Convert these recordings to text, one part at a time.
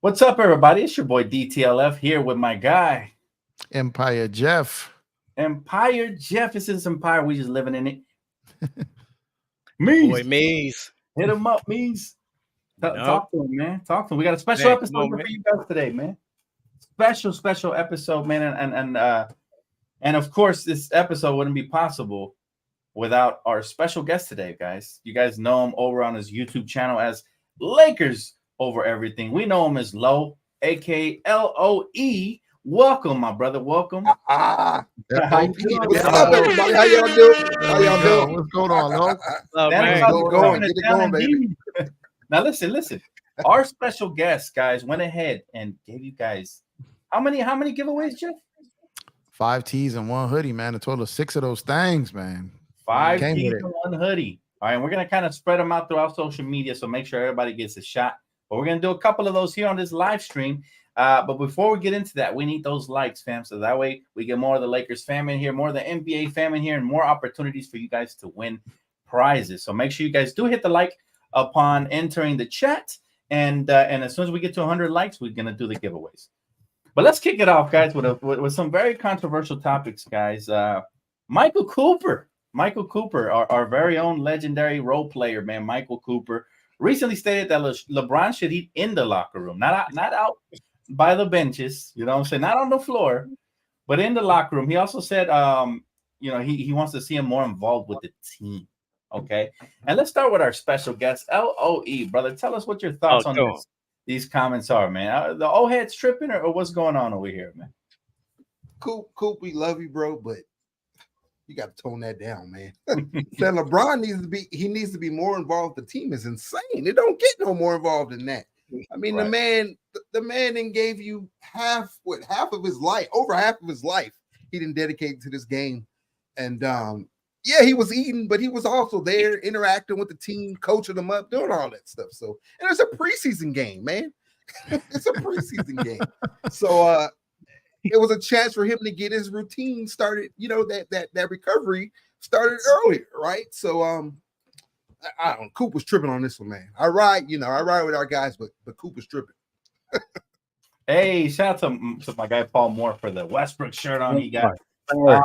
What's up, everybody? It's your boy DTLF here with my guy, Empire Jeff. Empire Jeff. It's his empire. We just living in it. Your boy Mees, Maze. hit him up, Mees. You know, Talk to him, man. Talk to him. We got a special man, come episode on, here man. for you guys today, man. Special episode, man. And of course, this episode wouldn't be possible without our special guest today, guys. You guys know him over on his YouTube channel as Lakers Over Everything. We know him as Low, aka LOE. Welcome, my brother. Welcome. Ah, How you doing? What's up, everybody? How y'all doing? How y'all doing? What's going on, Lo? Oh, Santa man. Claus Get is it going, coming to get it town going, baby. indeed. Now listen. Our special guest, guys, went ahead and gave you guys how many giveaways, Jeff? 5 tees and 1 hoodie, man. A total of 6 of those things, man. 5 Came tees with it. and 1 hoodie. All right, and we're gonna kind of spread them out throughout social media, so make sure everybody gets a shot. But we're gonna do a couple of those here on this live stream. But before we get into that, we need those likes, fam. So that way we get more of the Lakers fam in here, more of the NBA fam in here, and more opportunities for you guys to win prizes. So make sure you guys do hit the like upon entering the chat. And as soon as we get to 100 likes, we're gonna do the giveaways. But let's kick it off, guys, with some very controversial topics, guys. Michael Cooper, our very own legendary role player, man. Michael Cooper recently stated that LeBron should eat in the locker room, not out by the benches. You know what I'm saying? Not on the floor, but in the locker room. He also said, he wants to see him more involved with the team. Okay, and let's start with our special guest, LOE, brother. Tell us what your thoughts on go this. These comments are, man. The old head's tripping, or what's going on over here, man? Coop, we love you, bro, but you got to tone that down, man. Saying LeBron needs to be more involved. The team is insane. It don't get no more involved than that. I mean, Right. the man then gave you half of his life, over half of his life, he didn't dedicate to this game. And yeah, he was eating, but he was also there interacting with the team, coaching them up, doing all that stuff. So, and it's a preseason game, man. It's a preseason game. So it was a chance for him to get his routine started, that recovery started earlier, right? So I don't know. Coop was tripping on this one, man. I ride with our guys, but Coop was tripping. Hey, shout out to my guy Paul Moore for the Westbrook shirt on. He got Right.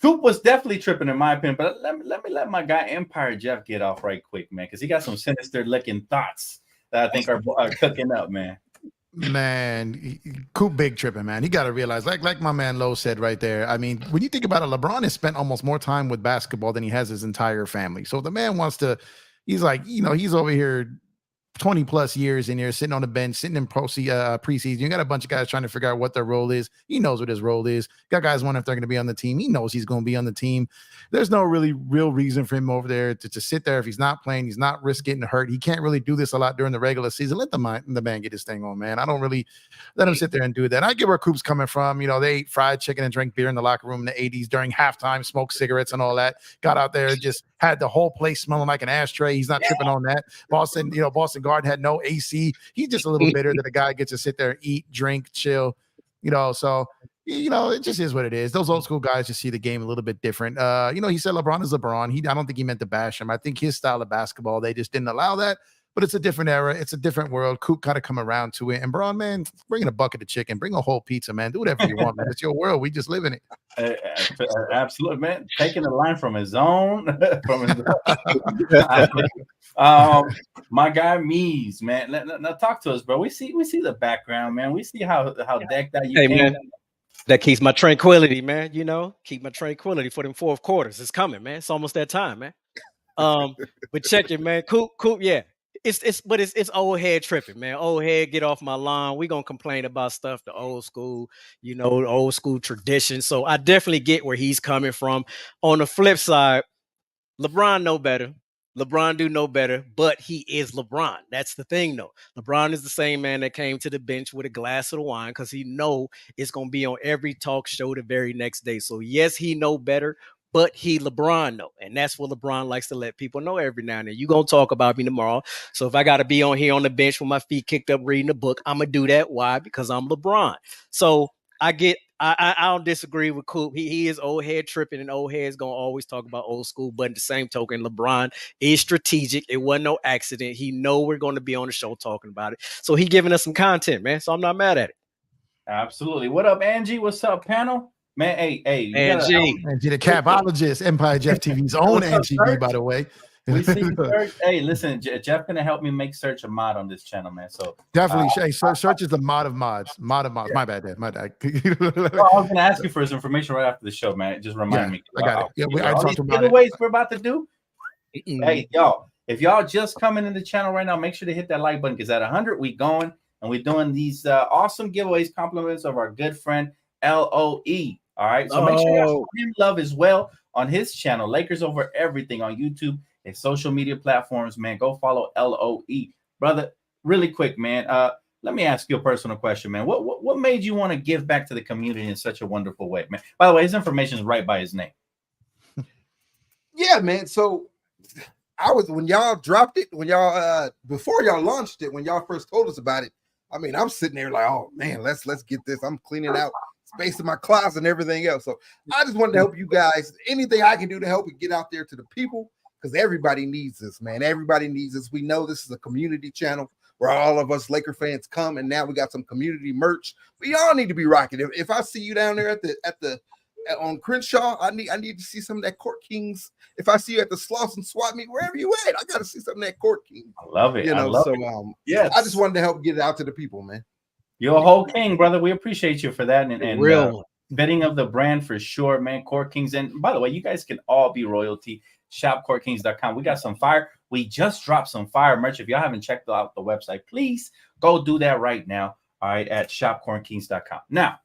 Coop was definitely tripping in my opinion, but let me let my guy Empire Jeff get off right quick, man, because he got some sinister looking thoughts that I think are cooking up, man. Man, Coop big tripping, man. He got to realize, like my man Lo said right there. I mean, when you think about it, LeBron has spent almost more time with basketball than he has his entire family. So the man wants to, he's like, he's over here 20 plus years in here, sitting on the bench, sitting in preseason. You got a bunch of guys trying to figure out what their role is. He knows what his role is. Got guys wondering if they're going to be on the team. He knows he's going to be on the team. There's no real reason for him over there to sit there. If he's not playing, he's not risk getting hurt. He can't really do this a lot during the regular season. Let the man get his thing on, man. I don't really let him sit there and do that. I get where Coop's coming from. They ate fried chicken and drank beer in the locker room in the 80s during halftime, smoked cigarettes and all that. Got out there and just had the whole place smelling like an ashtray. He's not tripping on that. Boston Garden had no AC. He's just a little bitter that a guy gets to sit there, eat, drink, chill, so it just is what it is. Those old school guys just see the game a little bit different. He said LeBron is LeBron. I don't think he meant to bash him. I think his style of basketball, they just didn't allow that. But it's a different era. It's a different world. Coop kind of come around to it. And Braun, man, bring in a bucket of chicken. Bring a whole pizza, man. Do whatever you want, man. It's your world. We just live in it. Absolutely, man. Taking the line from his own. My guy Mees, man. Now talk to us, bro. We see the background, man. We see how decked out you Hey, came. man. That keeps my tranquility, man. Keep my tranquility for them fourth quarters. It's coming, man. It's almost that time, man. But check it, man. Coop, yeah. It's old head tripping, man. Old head, get off my lawn. We gonna complain about stuff, the old school, the old school tradition. So I definitely get where he's coming from. On the flip side, LeBron know better. LeBron do know better, but he is LeBron. That's the thing, though. LeBron is the same man that came to the bench with a glass of wine because he know it's gonna be on every talk show the very next day. So yes, he know better, but he LeBron know, and that's what LeBron likes to let people know every now and then. You gonna talk about me tomorrow, so if I got to be on here on the bench with my feet kicked up reading a book, I'm gonna do that. Why? Because I'm LeBron. So I don't disagree with Coop. He is old head tripping, and old head's gonna always talk about old school. But in the same token, LeBron is strategic. It wasn't no accident. He know we're going to be on the show talking about it, so he giving us some content, man. So I'm not mad at it. Absolutely. What up, Angie? What's up, panel? Man, hey, you gotta Angie, Angie, the capologist, Empire Jeff TV's own What's up, Angie B, Serge? by the way. We see you, Serge. Hey, listen, Jeff gonna help me make Search a mod on this channel, man. So Definitely, Search is the mod of mods. Mod of mods. Yeah. My bad, Dad. My bad. Well, I was gonna ask you for his information right after the show, man. Just remind me. I got it. Yeah, I talked about giveaways we're about to do. Hey, y'all, if y'all just coming in the channel right now, make sure to hit that like button because at 100 we going and we're doing these awesome giveaways, compliments of our good friend LOE. All right, so make sure you show him love as well on his channel, Lakers Over Everything on YouTube and social media platforms. Man, go follow LOE, brother. Really quick, man. Let me ask you a personal question, man. What made you want to give back to the community in such a wonderful way, man? By the way, his information is right by his name. Yeah, man. So I was when y'all dropped it, when y'all before y'all launched it, when y'all first told us about it. I mean, I'm sitting there like, oh man, let's get this. I'm cleaning out space in my closet and everything else. So I just wanted to help you guys. Anything I can do to help it get out there to the people, because everybody needs this, man. Everybody needs this. We know this is a community channel where all of us Laker fans come, and now we got some community merch. We all need to be rocking. If I see you down there at the on Crenshaw, I need to see some of that Court Kings. If I see you at the Slauson Swap Meet, wherever you at, I got to see some of that Court King. I love it. You know, yeah, I just wanted to help get it out to the people, man. You're a whole king, brother. We appreciate you for that. And real fitting of the brand for sure, man. Court Kings. And by the way, you guys can all be royalty. ShopCourtKings.com. We got some fire. We just dropped some fire merch. If y'all haven't checked out the website, please go do that right now. All right, at ShopCourtKings.com. Now,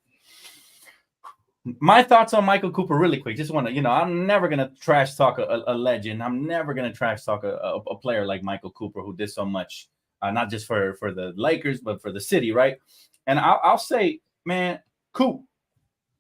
my thoughts on Michael Cooper really quick. Just want to, I'm never going to trash talk a legend. I'm never going to trash talk a player like Michael Cooper who did so much, not just for the Lakers, but for the city, right? And I'll say, man, Coop,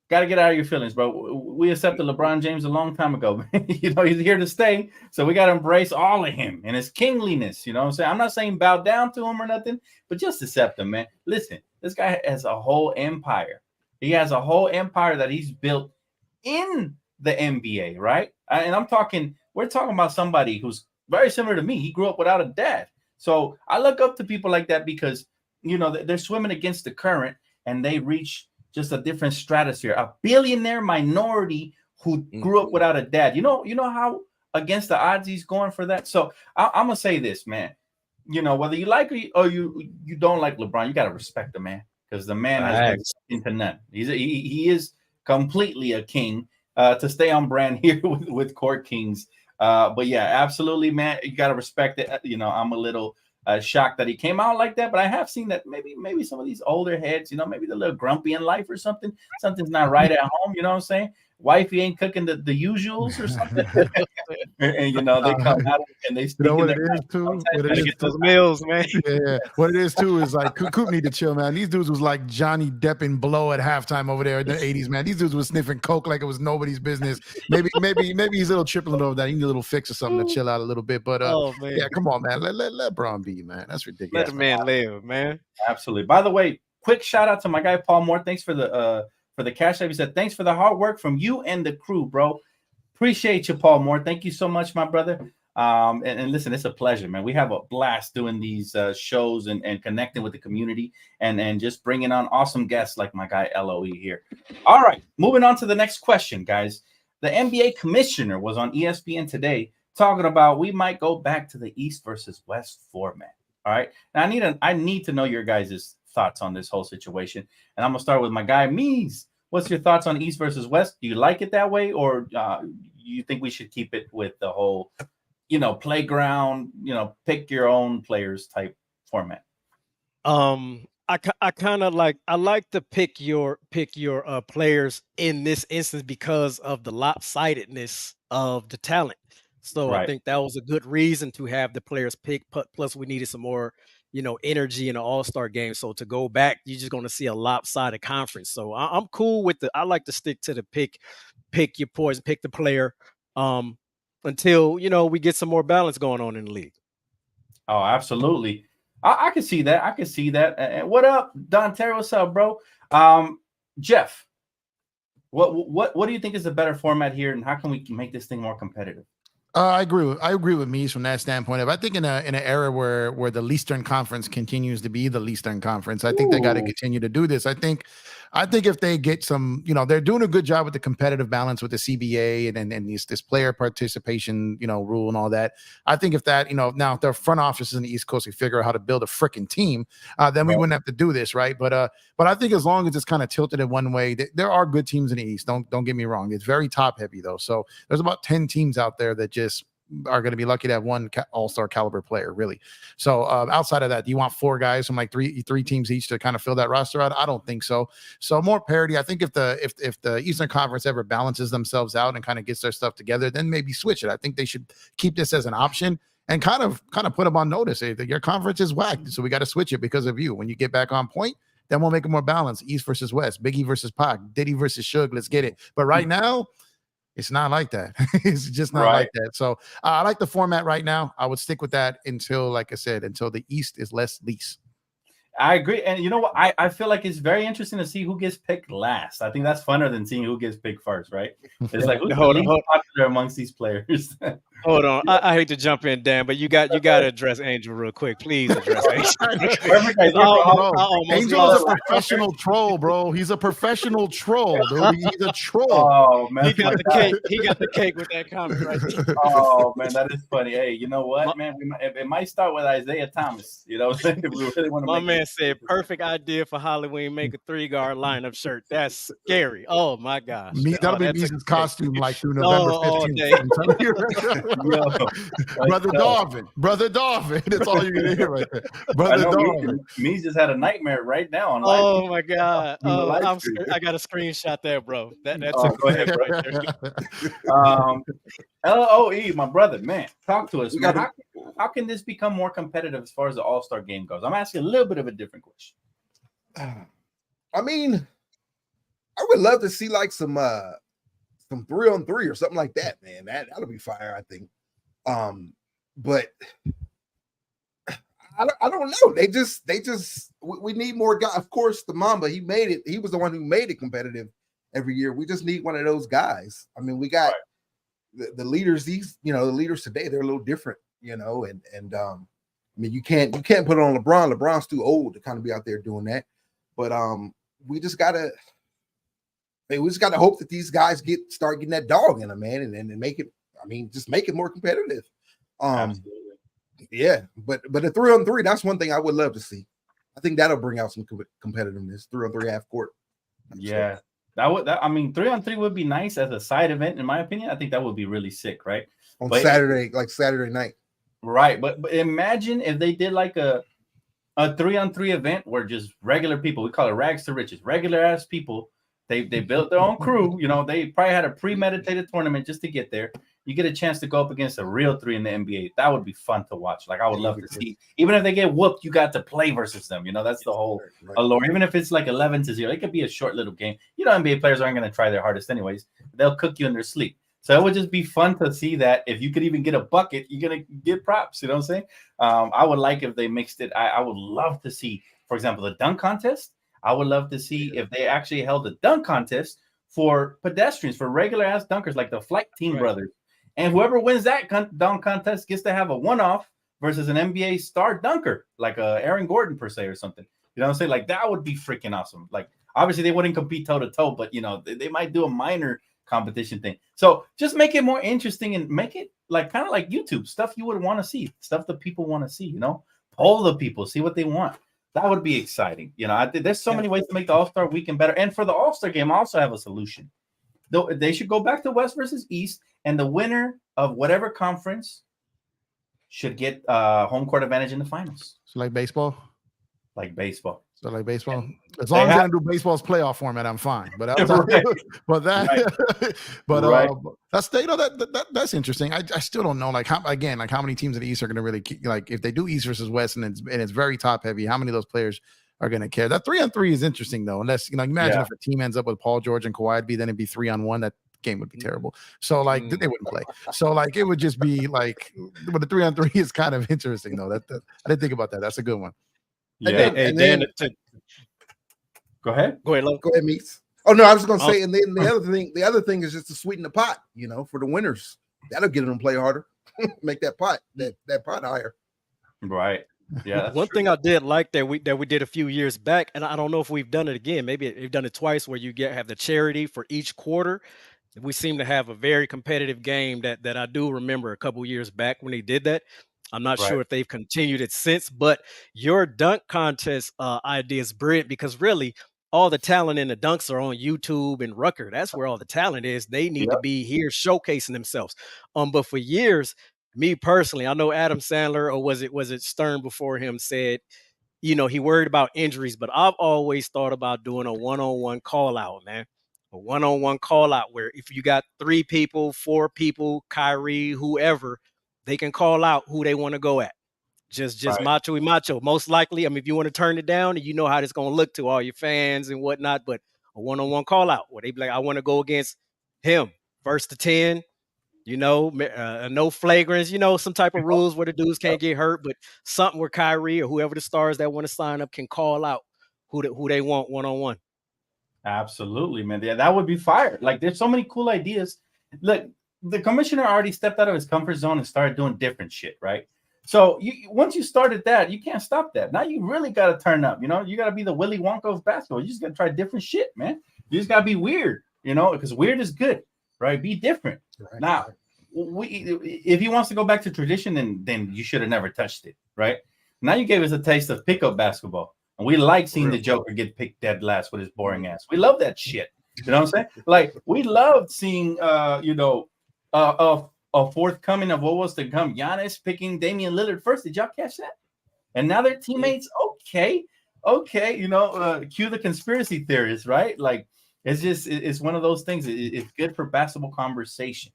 got to get out of your feelings, bro. We accepted LeBron James a long time ago. He's here to stay. So we got to embrace all of him and his kingliness. You know what I'm saying? I'm not saying bow down to him or nothing, but just accept him, man. Listen, this guy has a whole empire. He has a whole empire that he's built in the NBA, right? And we're talking about somebody who's very similar to me. He grew up without a dad. So I look up to people like that because, they're swimming against the current and they reach just a different stratosphere. A billionaire minority who grew up without a dad. You know how against the odds he's going for that? So I'm going to say this, man. Whether you like or you don't like LeBron, you got to respect the man. Because the man has into none. He is completely a king. To stay on brand here with Court Kings. But yeah, absolutely, man. You got to respect it. I'm a little shocked that he came out like that. But I have seen that maybe some of these older heads, maybe they're a little grumpy in life or something. Something's not right at home. You know what I'm saying? Wifey ain't cooking the usuals or something. and they come out and they speak what it is too. What it is get those meals, man. Yeah, what it is too is like Coop need to chill, man. These dudes was like Johnny Depp and Blow at halftime over there in the 80s, man. These dudes was sniffing coke like it was nobody's business. Maybe he's a little tripping over that. He need a little fix or something to chill out a little bit. But yeah, come on, man. Let Bron be, man. That's ridiculous. Let the man live, man. Absolutely. By the way, quick shout out to my guy Paul Moore. Thanks for the cash app. He said, thanks for the hard work from you and the crew, bro. Appreciate you, Paul Moore. Thank you so much, my brother. And listen, it's a pleasure, man. We have a blast doing these shows and connecting with the community and just bringing on awesome guests like my guy LOE here. All right, moving on to the next question, guys. The NBA commissioner was on ESPN today talking about we might go back to the East versus West format. All right. Now I need to know your guys' thoughts on this whole situation. And I'm gonna start with my guy Mees. What's your thoughts on East versus West? Do you like it that way, or you think we should keep it with the whole, playground, pick your own players type format? I kind of like to pick your players in this instance because of the lopsidedness of the talent. So Right. I think that was a good reason to have the players pick. Plus, we needed some more, energy in an all-star game. So to go back, you're just going to see a lopsided conference. So I'm cool with I like to stick to the pick your poison, pick the player until, we get some more balance going on in the league. Oh, absolutely. I can see that. And what up, Don Terry? What's up, bro? Jeff, what do you think is a better format here, and how can we make this thing more competitive? I agree with Mies from that standpoint. I think in an era where the Eastern Conference continues to be the Eastern Conference, I think they got to continue to do this. I think if they get some, they're doing a good job with the competitive balance with the CBA and this player participation, rule and all that. I think if that, now if their front offices in the East Coast can figure out how to build a freaking team, then we wouldn't have to do this, right? But I think as long as it's kind of tilted in one way, there are good teams in the East. Don't get me wrong. It's very top heavy though. So there's about 10 teams out there that just are going to be lucky to have one all-star caliber player, really. So outside of that, do you want 4 guys from like three teams each to kind of fill that roster out? I don't think so. So more parity. I think if the Eastern Conference ever balances themselves out and kind of gets their stuff together, then maybe switch it. I think they should keep this as an option and kind of put them on notice. Hey, your conference is whacked, so we got to switch it because of you. When you get back on point, then we'll make it more balanced. East versus West, Biggie versus Pac, Diddy versus Suge. Let's get it. But right now, it's not like that. It's just not like that. So I like the format right now. I would stick with that until, like I said, until the East is less least. I agree. And you know what? I feel like it's very interesting to see who gets picked last. I think that's funner than seeing who gets picked first, right? It's like who's the least popular amongst these players. Hold on. I hate to jump in, Dan, but you got to address Angel real quick. Please address Angel. Angel is a professional troll, bro. He's a professional troll, dude. He's a troll. Oh man, he got the cake. He got the cake with that comment right there. Oh man, that is funny. Hey, you know what, man? It might start with Isaiah Thomas. You know what I'm saying? If we really want to. My man said, "Perfect idea for Halloween. Make a 3-guard lineup shirt. That's scary. Oh my gosh, that'll be Meese's costume like through November 15th. Brother Darvin. That's all you're gonna hear right there. Brother Darvin. Me just had a nightmare right now on live. Oh my god. I got a screenshot there, bro. That's go ahead, right there. LOE, my brother, man, talk to us. Man. How can this become more competitive as far as the All-Star game goes? I'm asking a little bit of a different question. I mean, I would love to see like some 3-on-3 or something like that, man. That'll be fire, I think. But I don't know. They just we need more guys. Of course, the Mamba, he made it. He was the one who made it competitive every year. We just need one of those guys. I mean, we got the leaders. The leaders today, they're a little different, and I mean, you can't put it on LeBron. LeBron's too old to kind of be out there doing that. But we just gotta hope that these guys start getting that dog in them, man, and make it. I mean, just make it more competitive. Absolutely. Yeah, but a 3-on-3, that's one thing I would love to see. I think that'll bring out some competitiveness. 3-on-3 half court. Yeah, I mean, 3-on-3 would be nice as a side event, in my opinion. I think that would be really sick, right? Saturday, like Saturday night. Right, but imagine if they did like a 3-on-3 event where just regular people, we call it rags to riches, regular ass people. They built their own crew. They probably had a premeditated tournament just to get there. You get a chance to go up against a real 3 in the NBA. That would be fun to watch. Like, I would love to see. Even if they get whooped, you got to play versus them. That's the whole allure. Even if it's like 11-0, it could be a short little game. NBA players aren't going to try their hardest anyways. They'll cook you in their sleep. So it would just be fun to see that. If you could even get a bucket, you're going to get props. You know what I'm saying? I would like if they mixed it. I would love to see, for example, the dunk contest. I would love to see if they actually held a dunk contest for pedestrians, for regular ass dunkers like the Flight Team brothers. And whoever wins that dunk contest gets to have a one-off versus an NBA star dunker, like Aaron Gordon per se or something. You know what I'm saying? Like, that would be freaking awesome. Like, obviously they wouldn't compete toe-to-toe, but they might do a minor competition thing. So just make it more interesting and make it like kind of like YouTube stuff you would want to see, stuff that people want to see. Poll the people, see what they want. That would be exciting. There's so many ways to make the All-Star weekend better. And for the All-Star game, I also have a solution. Though they should go back to West versus East, and the winner of whatever conference should get home court advantage in the finals. So like baseball? Like baseball. So like baseball? As long as I do baseball's playoff format, I'm fine. But that's interesting. I still don't know how many teams in the East are going to really if they do East versus West and it's very top heavy, how many of those players are going to care? That 3-on-3 is interesting though. Unless imagine if a team ends up with Paul George and Kawhi, then it'd be 3-on-1. That game would be terrible. So they wouldn't play. So it would just be but the 3-on-3 is kind of interesting though. That I didn't think about that. That's a good one. Yeah. Hey, Dan, go ahead. Go ahead, Lo. Go ahead, Meeks. Oh no, I was gonna say, and then the other thing is just to sweeten the pot, for the winners. That'll get them to play harder, make that pot higher. Right. Yeah. One thing I did like that we did a few years back, and I don't know if we've done it again. Maybe we've done it twice, where you have the charity for each quarter. We seem to have a very competitive game that I do remember a couple years back when they did that. I'm not Right. sure if they've continued it since, but your dunk contest idea is brilliant, because really all the talent in the dunks are on YouTube and Rucker. That's where all the talent is. They need to Yep. be here showcasing themselves. But for years, me personally, I know Adam Sandler, or was it Stern before him, said, he worried about injuries, but I've always thought about doing a one-on-one call out, man. A one-on-one call out where if you got 3 people, 4 people, Kyrie, whoever, they can call out who they want to go at. Just Right. macho. Most likely, I mean, if you want to turn it down, you know how it's going to look to all your fans and whatnot, but a one-on-one call out where they be like, I want to go against him, 1st to 10, no flagrants, some type of rules where the dudes can't get hurt, but something where Kyrie or whoever the stars that want to sign up can call out who they want one-on-one. Absolutely, man. Yeah, that would be fire. Like, there's so many cool ideas. Look, the commissioner already stepped out of his comfort zone and started doing different shit, right? So once you started that, you can't stop that. Now you really got to turn up. You got to be the Willy Wonka of basketball. You just got to try different shit, man. You just got to be weird, because weird is good, right? Be different. Right. Now, if he wants to go back to tradition, then you should have never touched it, right? Now you gave us a taste of pickup basketball. And we like seeing the Joker get picked dead last with his boring ass. We love that shit. You know what I'm saying? Like, we loved seeing, a forthcoming of what was to come. Giannis picking Damian Lillard first. Did y'all catch that? And now they're teammates. Okay. Cue the conspiracy theorists, right? Like, it's one of those things. It's good for basketball conversation.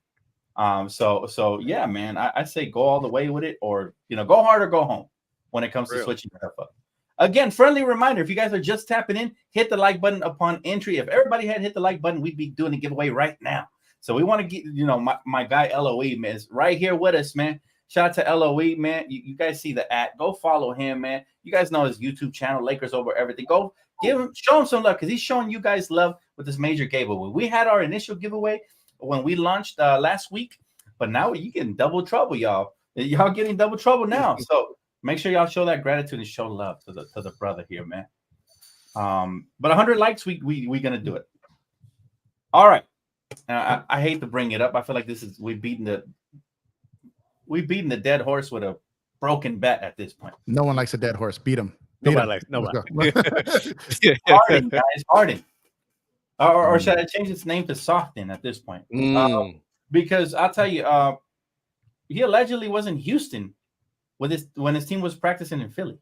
So yeah, man, I say go all the way with it, or, go hard or go home when it comes to switching stuff up. Again, friendly reminder, if you guys are just tapping in, hit the like button upon entry. If everybody had hit the like button, we'd be doing a giveaway right now. So we want to get, my guy LOE, man, is right here with us, man. Shout out to LOE, man. You guys see the ad. Go follow him, man. You guys know his YouTube channel, Lakers Over Everything. Go show him some love, because he's showing you guys love with this major giveaway. We had our initial giveaway when we launched last week, but now you getting double trouble, y'all. Y'all getting double trouble now. So make sure y'all show that gratitude and show love to the brother here, man. But 100 likes, we gonna do it. All right. I hate to bring it up. I feel like we beating the dead horse with a broken bat at this point. No one likes a dead horse. Beat him. Nobody. Harden, guys, Harden. Or should I change its name to Soften at this point? Because I'll tell you, he allegedly was in Houston when his team was practicing in Philly.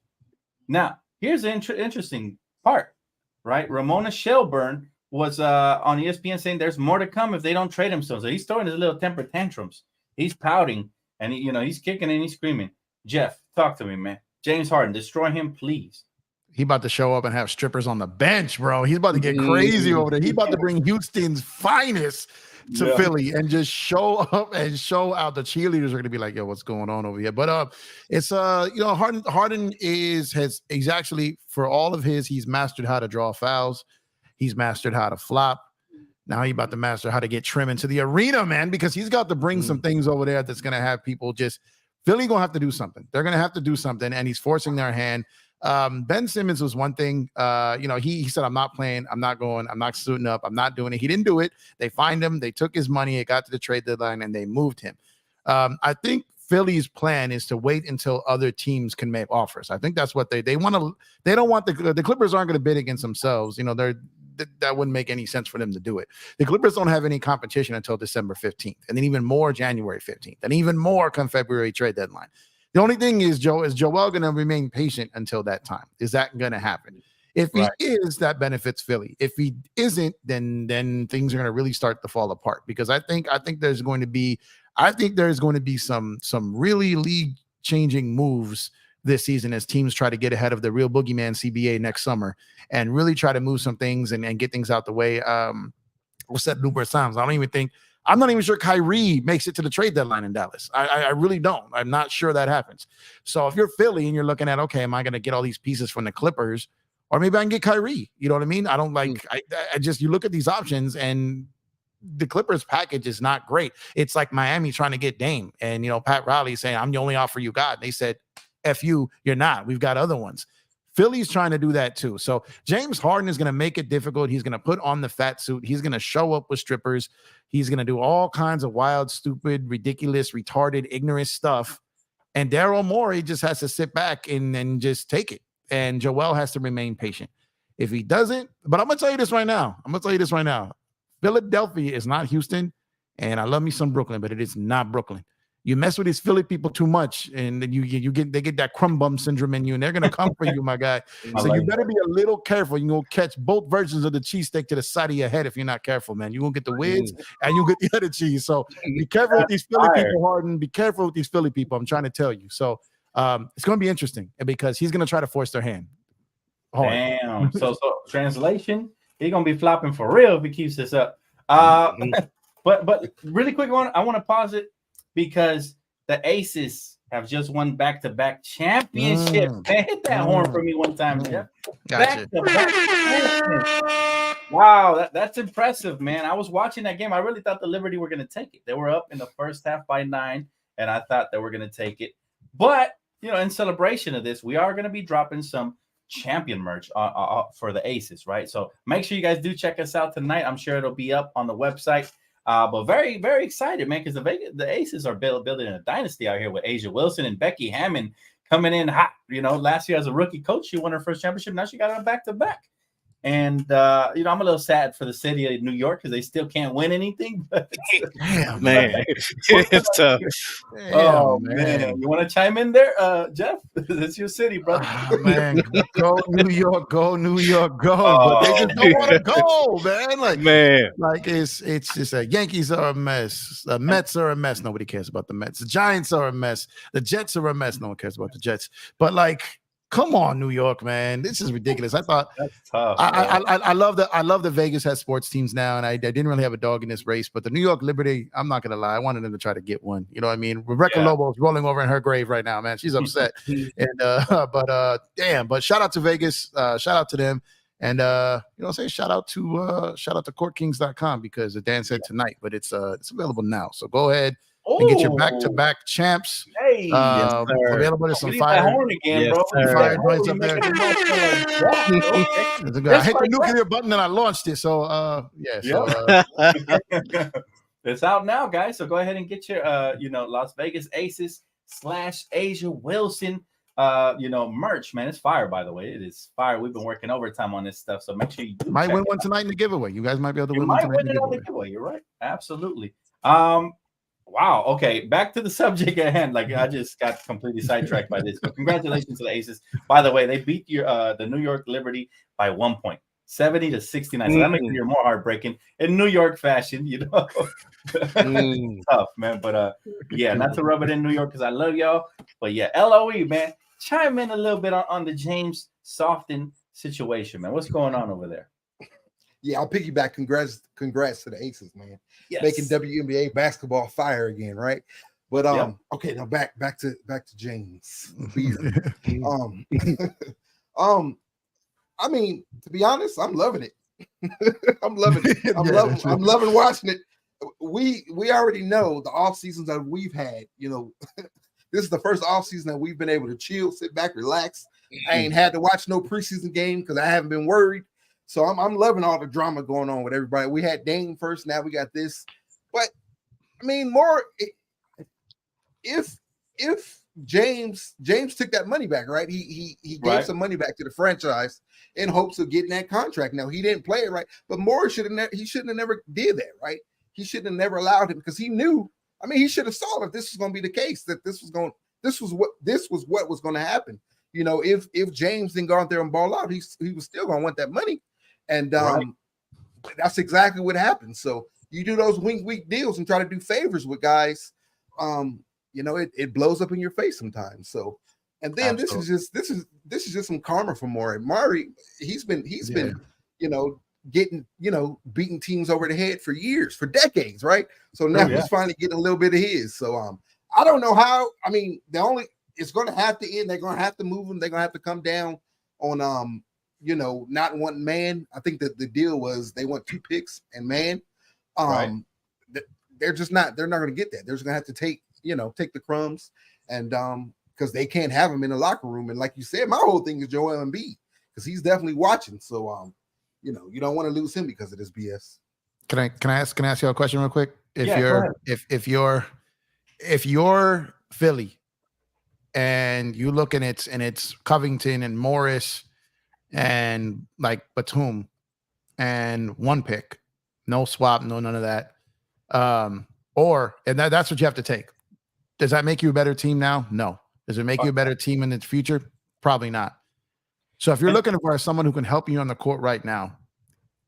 Now, here's the interesting part, right? Ramona Shelburne was on ESPN saying there's more to come if they don't trade him. So he's throwing his little temper tantrums. He's pouting, and he's kicking and he's screaming. Jeff, talk to me, man. James Harden, destroy him, please. He about to show up and have strippers on the bench, bro. He's about to get crazy over there. He's about to bring Houston's finest to Philly and just show up and show out. The cheerleaders are going to be like, yo, what's going on over here? But it's Harden he's actually, for all of he's mastered how to draw fouls. He's mastered how to flop. Now he's about to master how to get trim into the arena, man, because he's got to bring some things over there that's going to have people Philly going to have to do something. They're going to have to do something, and he's forcing their hand. Ben Simmons was one thing. He said, I'm not playing. I'm not going. I'm not suiting up. I'm not doing it. He didn't do it. They fined him. They took his money. It got to the trade deadline, and they moved him. I think Philly's plan is to wait until other teams can make offers. I think that's what they want to. They don't want the Clippers aren't going to bid against themselves. That wouldn't make any sense for them to do it. The Clippers don't have any competition until December 15th, and then even more January 15th, and even more come February trade deadline. The only thing is, Joel going to remain patient until that time? Is that going to happen? If he is, that benefits Philly. If he isn't, then things are going to really start to fall apart, because I think there's going to be some really league changing moves this season as teams try to get ahead of the real boogeyman CBA next summer and really try to move some things and get things out the way. What's that Bluebird Sounds? I'm not even sure Kyrie makes it to the trade deadline in Dallas. I really don't. I'm not sure that happens. So if you're Philly and you're looking at, okay, am I going to get all these pieces from the Clippers, or maybe I can get Kyrie. You know what I mean? I don't like. I just, you look at these options, and the Clippers package is not great. It's like Miami trying to get Dame, and Pat Riley saying, "I'm the only offer you got." They said, "F you, you're not. We've got other ones." Philly's trying to do that too. So James Harden is going to make it difficult. He's going to put on the fat suit. He's going to show up with strippers. He's going to do all kinds of wild, stupid, ridiculous, retarded, ignorant stuff. And Daryl Morey just has to sit back and just take it. And Joel has to remain patient. If he doesn't, but I'm going to tell you this right now. Philadelphia is not Houston. And I love me some Brooklyn, but it is not Brooklyn. You mess with these Philly people too much, and then they get that crumb bum syndrome in you, and they're gonna come for you, my guy. So you better be a little careful. You're gonna catch both versions of the cheesesteak to the side of your head if you're not careful, man. You're gonna get the wids and you'll get the other cheese. So be careful with these Philly people, Harden. Be careful with these Philly people. I'm trying to tell you. So it's gonna be interesting because he's gonna try to force their hand. Damn. So translation, he's gonna be flopping for real if he keeps this up. But really quick one, I want to pause it because the Aces have just won back-to-back championships. Man, hit that horn for me one time, Jeff. Gotcha. Back-to-back. Wow, that's impressive, man. I was watching that game. I really thought the Liberty were going to take it. They were up in the first half by 9, and I thought they were going to take it. But, in celebration of this, we are going to be dropping some champion merch for the Aces, right? So make sure you guys do check us out tonight. I'm sure it'll be up on the website. But very, very excited, man, because the Aces are building a dynasty out here with Asia Wilson and Becky Hammond coming in hot. Last year as a rookie coach, she won her first championship. Now she got it back-to-back. And, I'm a little sad for the city of New York because they still can't win anything. But damn, man. It's tough. Oh, man. You want to chime in there, Jeff? It's your city, brother. Oh, man, go New York, go New York, go. But they just don't want to go, man. Like it's just Yankees are a mess. The Mets are a mess. Nobody cares about the Mets. The Giants are a mess. The Jets are a mess. No one cares about the Jets. But come on, New York, man. This is ridiculous. I thought that's tough. I love that Vegas has sports teams now, and I didn't really have a dog in this race. But the New York Liberty, I'm not gonna lie, I wanted them to try to get one. You know what I mean? Rebecca Lobo is rolling over in her grave right now, man. She's upset. And but shout out to Vegas, shout out to them. And say shout out to courtkings.com because Dan said tonight, but it's available now. So go ahead. And get your back-to-back champs. Hey, available to some fire. Horn again, bro. Fire joints up there. I hit the nuclear button and I launched it. So it's out now, guys. So go ahead and get your Las Vegas Aces / Asia Wilson merch, man. It's fire, by the way. It is fire. We've been working overtime on this stuff, so make sure you might win one tonight in the giveaway. You guys might be able to win one tonight in the giveaway. You're right. Absolutely. Wow. Okay. Back to the subject at hand. I just got completely sidetracked by this. But congratulations to the Aces. By the way, they beat the New York Liberty by 1 point, 70-69. So that makes it more heartbreaking in New York fashion. Tough, man. But not to rub it in New York because I love y'all. But LOE, man, chime in a little bit on the James Softon situation, man. What's going on over there? Yeah, I'll piggyback. Congrats to the Aces, man. Yes. Making WNBA basketball fire again, right? But okay, now back to James. I mean, to be honest, I'm loving it. I'm loving it. I'm loving watching it. We already know the off seasons that we've had. This is the first off season that we've been able to chill, sit back, relax. I ain't had to watch no preseason game because I haven't been worried. So I'm loving all the drama going on with everybody. We had Dame first, now we got this. But I mean, if James took that money back, right? He gave some money back to the franchise in hopes of getting that contract. Now he didn't play it right, but Morris shouldn't have never did that, right? He shouldn't have never allowed him because he knew. I mean, he should have saw if this was going to be the case, that this was what was going to happen. If James didn't go out there and ball out, he was still going to want that money. And that's exactly what happened. So you do those wink deals and try to do favors with guys. It blows up in your face sometimes. So, and then this is just some karma for Maury. Maury, he's been getting beating teams over the head for years, for decades, right? So now he's finally getting a little bit of his. So I don't know how. I mean, it's going to have to end. They're going to have to move him. They're going to have to come down on not wanting man. I think that the deal was they want 2 picks and man. Right. They're not going to get that. They're just going to have to take the crumbs, and because they can't have him in the locker room. And like you said, my whole thing is Joel Embiid, because he's definitely watching. So you don't want to lose him because of this BS. Can I ask you a question real quick? If you're Philly and you look and it's Covington and Morris and like Batum and 1 pick, no swap, no none of that. And that's what you have to take. Does that make you a better team now? No. Does it make you a better team in the future? Probably not. So if you're looking for someone who can help you on the court right now,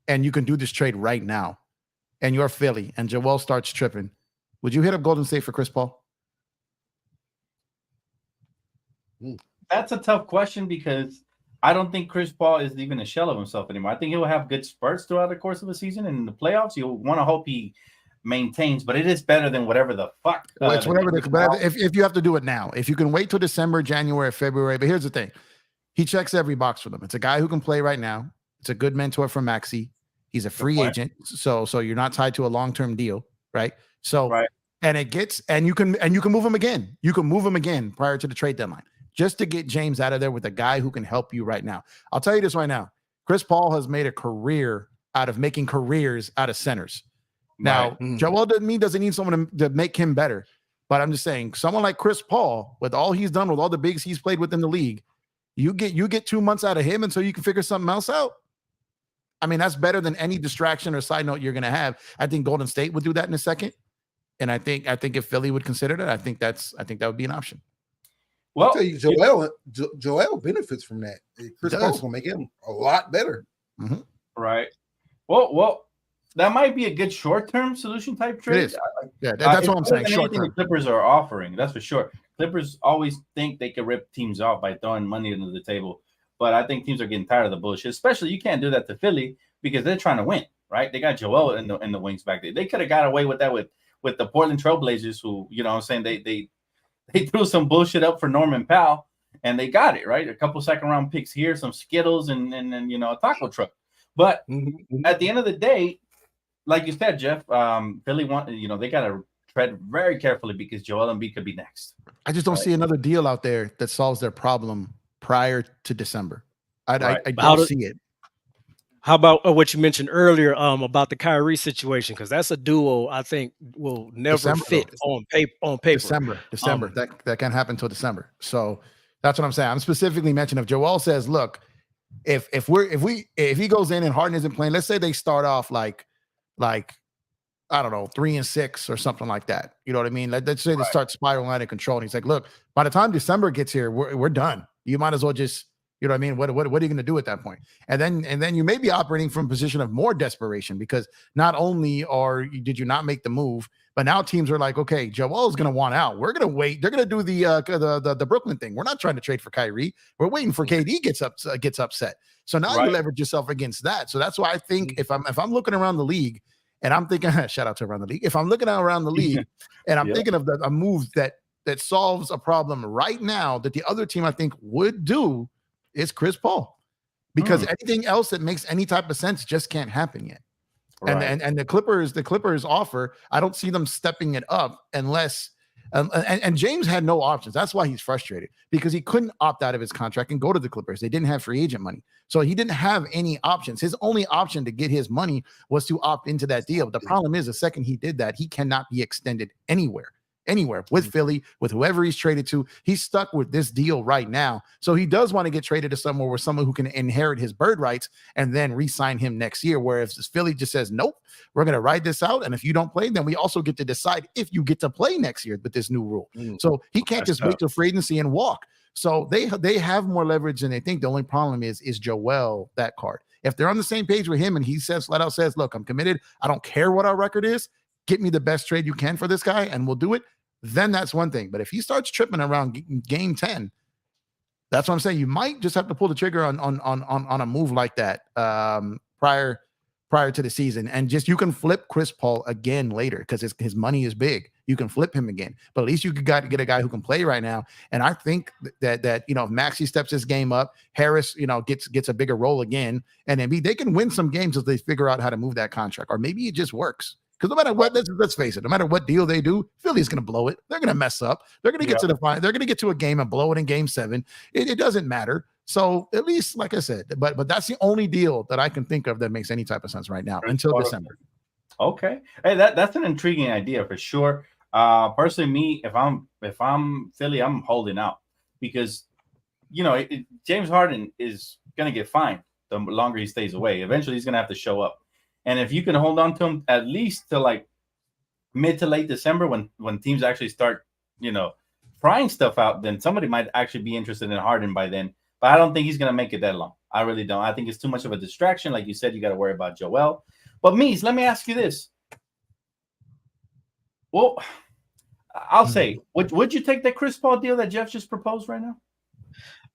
and you can do this trade right now, and you're Philly and Joel starts tripping, would you hit up Golden State for Chris Paul? That's a tough question, because I don't think Chris Paul is even a shell of himself anymore. I think he'll have good spurts throughout the course of the season, and in the playoffs, you'll want to hope he maintains, but it is better than whatever the fuck. It's whatever. But if you have to do it now, if you can wait till December, January, February, but here's the thing. He checks every box for them. It's a guy who can play right now. It's a good mentor for Maxey. He's a free agent, so you're not tied to a long-term deal, right? So, right. And you can move him again. You can move him again prior to the trade deadline, just to get James out of there with a guy who can help you right now. I'll tell you this right now. Chris Paul has made a career out of making careers out of centers. Now, Joel doesn't need someone to make him better, but I'm just saying, someone like Chris Paul, with all he's done, with all the bigs he's played with in the league, you get 2 months out of him until you can figure something else out. I mean, that's better than any distraction or side note you're going to have. I think Golden State would do that in a second, and I think if Philly would consider that, I think that would be an option. Well, I'll tell you, Joel benefits from that. Chris Paul's gonna make him a lot better. Mm-hmm. Right. Well, that might be a good short-term solution type trade. It is. Yeah, that's what I'm saying. Short-term. The Clippers are offering, that's for sure. Clippers always think they can rip teams off by throwing money into the table, but I think teams are getting tired of the bullshit. Especially, you can't do that to Philly, because they're trying to win, right? They got Joel in the wings back there. They could have got away with that with the Portland Trailblazers, who, you know what I'm saying, they threw some bullshit up for Norman Powell, and they got it, right? A couple second-round picks here, some Skittles, and a taco truck. But at the end of the day, like you said, Jeff, Philly they got to tread very carefully, because Joel Embiid could be next. I just don't see another deal out there that solves their problem prior to December. I don't see it. How about what you mentioned earlier about the Kyrie situation? Because that's a duo I think will never fit on paper. December. That can't happen until December. So that's what I'm saying. I'm specifically mentioning, if Joel says, look, if he goes in and Harden isn't playing, let's say they start off like I don't know, 3-6 or something like that. You know what I mean? Let's say they start spiraling out of control. And he's like, look, by the time December gets here, we're done. You might as well just, you know what I mean? What are you going to do at that point? And then you may be operating from a position of more desperation, because not only did you not make the move, but now teams are like, okay, Joel's going to want out. We're going to wait. They're going to do the Brooklyn thing. We're not trying to trade for Kyrie. We're waiting for KD gets upset. So now you leverage yourself against that. So that's why I think if I'm looking around the league, and I'm thinking, shout out to around the league. If I'm looking around the league and I'm thinking of a move that solves a problem right now that the other team I think would do, is Chris Paul, because anything else that makes any type of sense just can't happen yet. Right. And the Clippers offer, I don't see them stepping it up unless and James had no options. That's why he's frustrated, because he couldn't opt out of his contract and go to the Clippers. They didn't have free agent money. So he didn't have any options. His only option to get his money was to opt into that deal. The problem is, the second he did that, he cannot be extended anywhere with Philly, with whoever he's traded to. He's stuck with this deal right now. So he does want to get traded to somewhere where someone who can inherit his bird rights and then re-sign him next year. Whereas Philly just says, nope, we're going to ride this out. And if you don't play, then we also get to decide if you get to play next year with this new rule. So he can't just wait till free agency and walk. So they have more leverage than they think. The only problem is Joel that card. If they're on the same page with him and he says, flat out says, look, I'm committed. I don't care what our record is. Get me the best trade you can for this guy and we'll do it. Then that's one thing. But if he starts tripping around game 10, that's what I'm saying. You might just have to pull the trigger on a move like that prior to the season. And just, you can flip Chris Paul again later because his money is big. you can flip him again. But at least you got to get a guy who can play right now. And I think that if Maxey steps his game up, Harris, gets a bigger role again, and Embiid, they can win some games if they figure out how to move that contract, or maybe it just works. Because no matter what, let's face it, no matter what deal they do, Philly's going to blow it. They're going to mess up. They're going to get to the final. They're going to get to a game and blow it in Game 7. It doesn't matter. So at least, like I said, but that's the only deal that I can think of that makes any type of sense right now until December. Okay, hey, that's an intriguing idea for sure. Personally, me, if I'm Philly, I'm holding out because James Harden is going to get fined the longer he stays away. Eventually, he's going to have to show up. And if you can hold on to him at least to like mid to late December when teams actually start, frying stuff out, then somebody might actually be interested in Harden by then. But I don't think he's going to make it that long. I really don't. I think it's too much of a distraction. Like you said, you got to worry about Joel. But Mies, let me ask you this. Well, I'll say, would you take that Chris Paul deal that Jeff just proposed right now?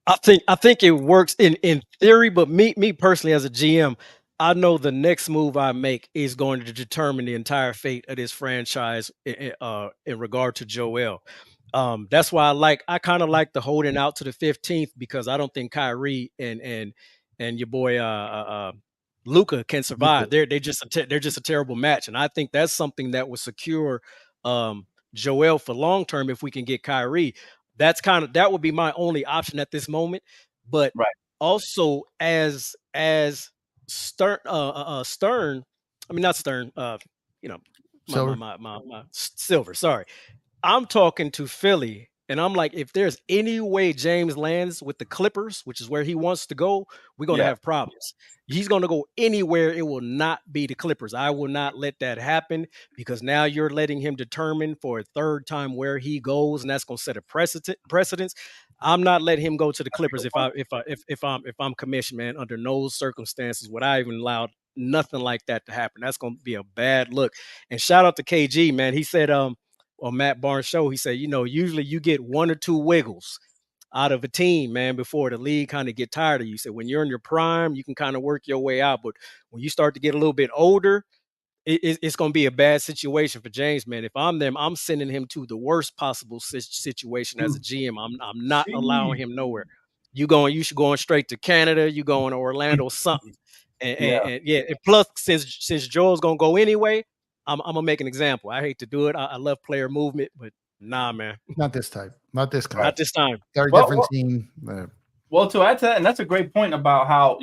I think it works in theory, but me personally as a GM, I know the next move I make is going to determine the entire fate of this franchise in regard to Joel. That's why I kind of like the holding out to the 15th, because I don't think Kyrie and your boy Luka can survive. They're just a terrible match, and I think that's something that would secure Joel for long term if we can get Kyrie. That would be my only option at this moment. But also as Stern, I mean not Stern, my Silver, sorry. I'm talking to Philly, and I'm like, if there's any way James lands with the Clippers, which is where he wants to go, we're going to have problems. He's going to go anywhere. It will not be the Clippers. I will not let that happen, because now you're letting him determine for a third time where he goes, and that's going to set a precedence. I'm not letting him go to the Clippers if I'm commissioned, man. Under no circumstances would I even allow nothing like that to happen. That's going to be a bad look. And shout out to KG, man. He said, on Matt Barnes' show, he said, usually you get 1 or 2 wiggles out of a team, man, before the league kind of get tired of you. He said, when you're in your prime, you can kind of work your way out. But when you start to get a little bit older, it's going to be a bad situation for James, man. If I'm them, I'm sending him to the worst possible situation as a GM. I'm not allowing him nowhere. You should go on straight to Canada. You going to Orlando, something. And plus, since Joel's going to go anyway, I'm gonna make an example. I hate to do it. I love player movement, but nah, man. Not this type. Not this kind. Not this time. Very different team. Well, to add to that, and that's a great point about how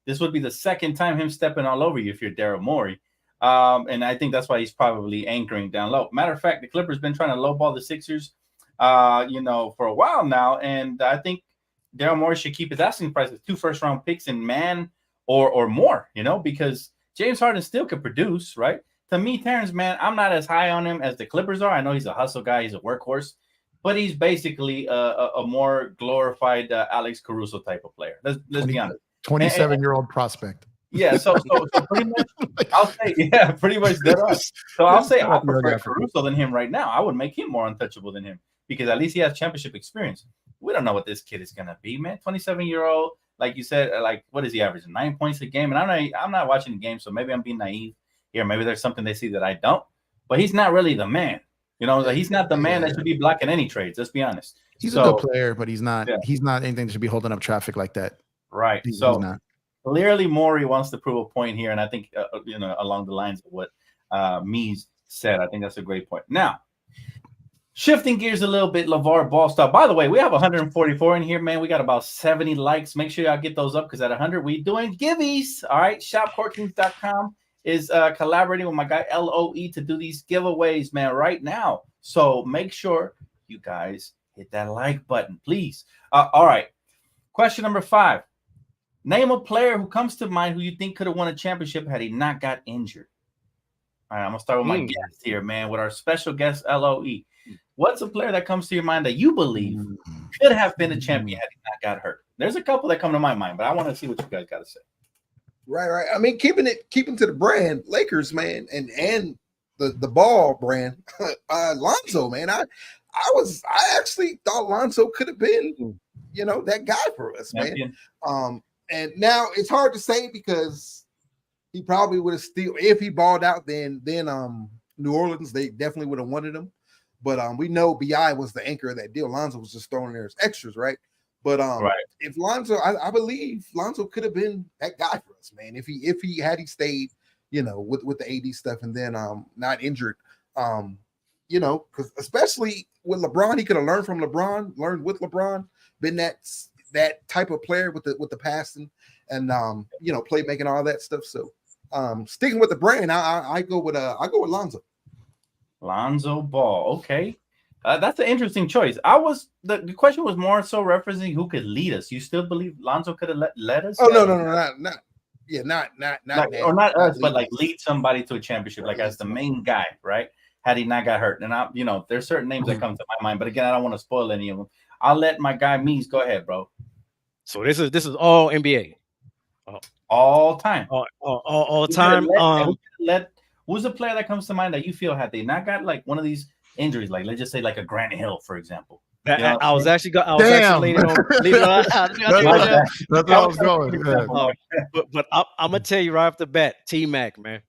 this would be the second time him stepping all over you if you're Daryl Morey. And I think that's why he's probably anchoring down low. Matter of fact, the Clippers been trying to lowball the Sixers, for a while now, and I think Daryl Morey should keep his asking price of 2 first-round picks in man or more, because James Harden still could produce, right? To me, Terrence, man, I'm not as high on him as the Clippers are. I know he's a hustle guy. He's a workhorse. But he's basically a more glorified Alex Caruso type of player. Let's be honest. 27-year-old prospect. Yeah, so pretty much, I'll say, pretty much dead on. So I'll say I prefer Caruso than him right now. I would make him more untouchable than him, because at least he has championship experience. We don't know what this kid is going to be, man. 27-year-old, like you said, what is he averaging? 9 points a game? And I'm not watching the game, so maybe I'm being naive. Here, maybe there's something they see that I don't, but he's not really the man. He's not the man that should be blocking any trades. Let's be honest. He's a good player, but he's not. He's not anything that should be holding up traffic like that. Right. He's not. Clearly, Morey wants to prove a point here, and I think along the lines of what Mies said, I think that's a great point. Now, shifting gears a little bit, LeVar Ball style. By the way, we have 144 in here, man. We got about 70 likes. Make sure y'all get those up, because at 100, we doing giveaways. All right, shopcourtkings.com. is collaborating with my guy LOE to do these giveaways, man, right now. So make sure you guys hit that like button, please. All right. Question number 5. Name a player who comes to mind who you think could have won a championship had he not got injured. All right, I'm going to start with my guest here, man, with our special guest, LOE. What's a player that comes to your mind that you believe could have been a champion had he not got hurt? There's a couple that come to my mind, but I want to see what you guys got to say. Right. I mean, keeping to the brand, Lakers, man, and the ball brand, Lonzo, man. I actually thought Lonzo could have been, that guy for us, man. And now it's hard to say, because he probably would have still, if he balled out, then New Orleans, they definitely would have wanted him. But we know BI was the anchor of that deal. Lonzo was just thrown there as extras, right? But if Lonzo, I believe Lonzo could have been that guy for us, man. If he had stayed, with the AD stuff and then not injured, because especially with LeBron, he could have learned from LeBron, learned with LeBron, been that type of player with the passing and playmaking, all that stuff. So sticking with the brand, I go with Lonzo. Lonzo Ball. Okay. That's an interesting choice. The question was more so referencing who could lead us. You still believe Lonzo could have led us? Oh no, not us, but like lead somebody to a championship, like as the main guy, right? Had he not got hurt. And there's certain names that come to my mind, but again, I don't want to spoil any of them. I'll let my guy Mees go ahead, bro. So this is all NBA, all time, all time. Who's the player that comes to mind that you feel had they not got like one of these injuries, like let's just say like a Grant Hill, for example? I was actually leaning on. That's where I was going. But I'm gonna tell you right off the bat, T-Mac, man.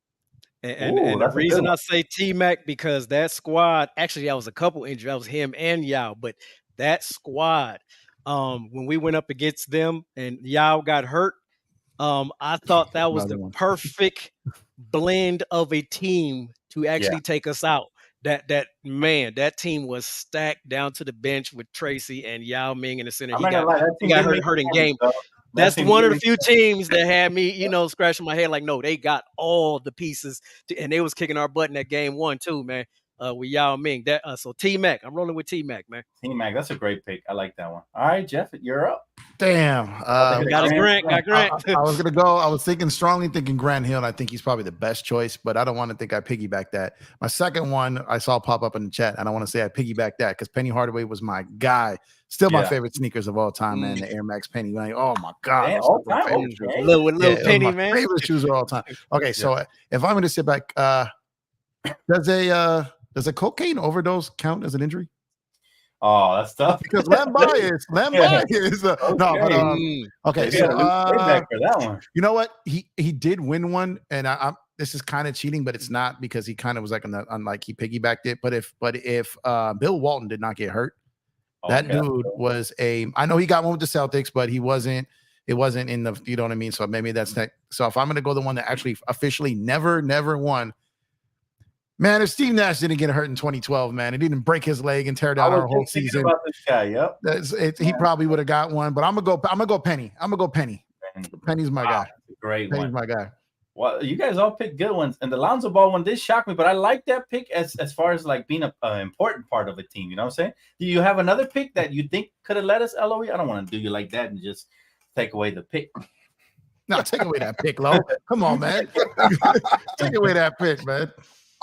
And the reason I say T-Mac because that squad, actually, I was a couple injured. I was him and Yao, but that squad, when we went up against them and Yao got hurt, I thought that was the perfect blend of a team to actually take us out. That team was stacked down to the bench with Tracy and Yao Ming in the center. He got hurt in game. That's one of the few teams that had me, scratching my head like, no, they got all the pieces, and they was kicking our butt in that game 1 too, man. With Yao Ming. So T-Mac, I'm rolling with T-Mac, man. T-Mac, that's a great pick. I like that one. All right, Jeff, you're up. Damn. Got Grant. I was gonna go. I was strongly thinking Grant Hill. And I think he's probably the best choice, but I don't want to think I piggyback that. My second one I saw pop up in the chat. I don't want to say I piggyback that because Penny Hardaway was my guy. Still my favorite sneakers of all time, man. The Air Max Penny. Like, oh my god, all time. Little Penny, man. Favorite shoes of all time. Okay, so if I'm going to sit back, does a cocaine overdose count as an injury? Oh, that's tough. Because Lamb bias. Okay. So back for that one. You know what? He did win one, and this is kind of cheating, but it's not because he kind of was like like he piggybacked it. But if Bill Walton did not get hurt, that dude was I know he got one with the Celtics, but it wasn't in the, you know what I mean? So maybe that's that. So if I'm going to go the one that actually officially never won, man, if Steve Nash didn't get hurt in 2012, man, it didn't break his leg and tear down our whole season. About this guy, he probably would have got one, but I'm gonna go Penny. Penny's my guy. Great Penny's one. my guy. Well, you guys all picked good ones, and the Lonzo Ball one did shock me, but I like that pick as far as like being an important part of a team. You know what I'm saying? Do you have another pick that you think could have led us, LOE? I don't want to do you like that and just take away the pick. No, take away that pick, Lo. Come on, man. Take away that pick, man.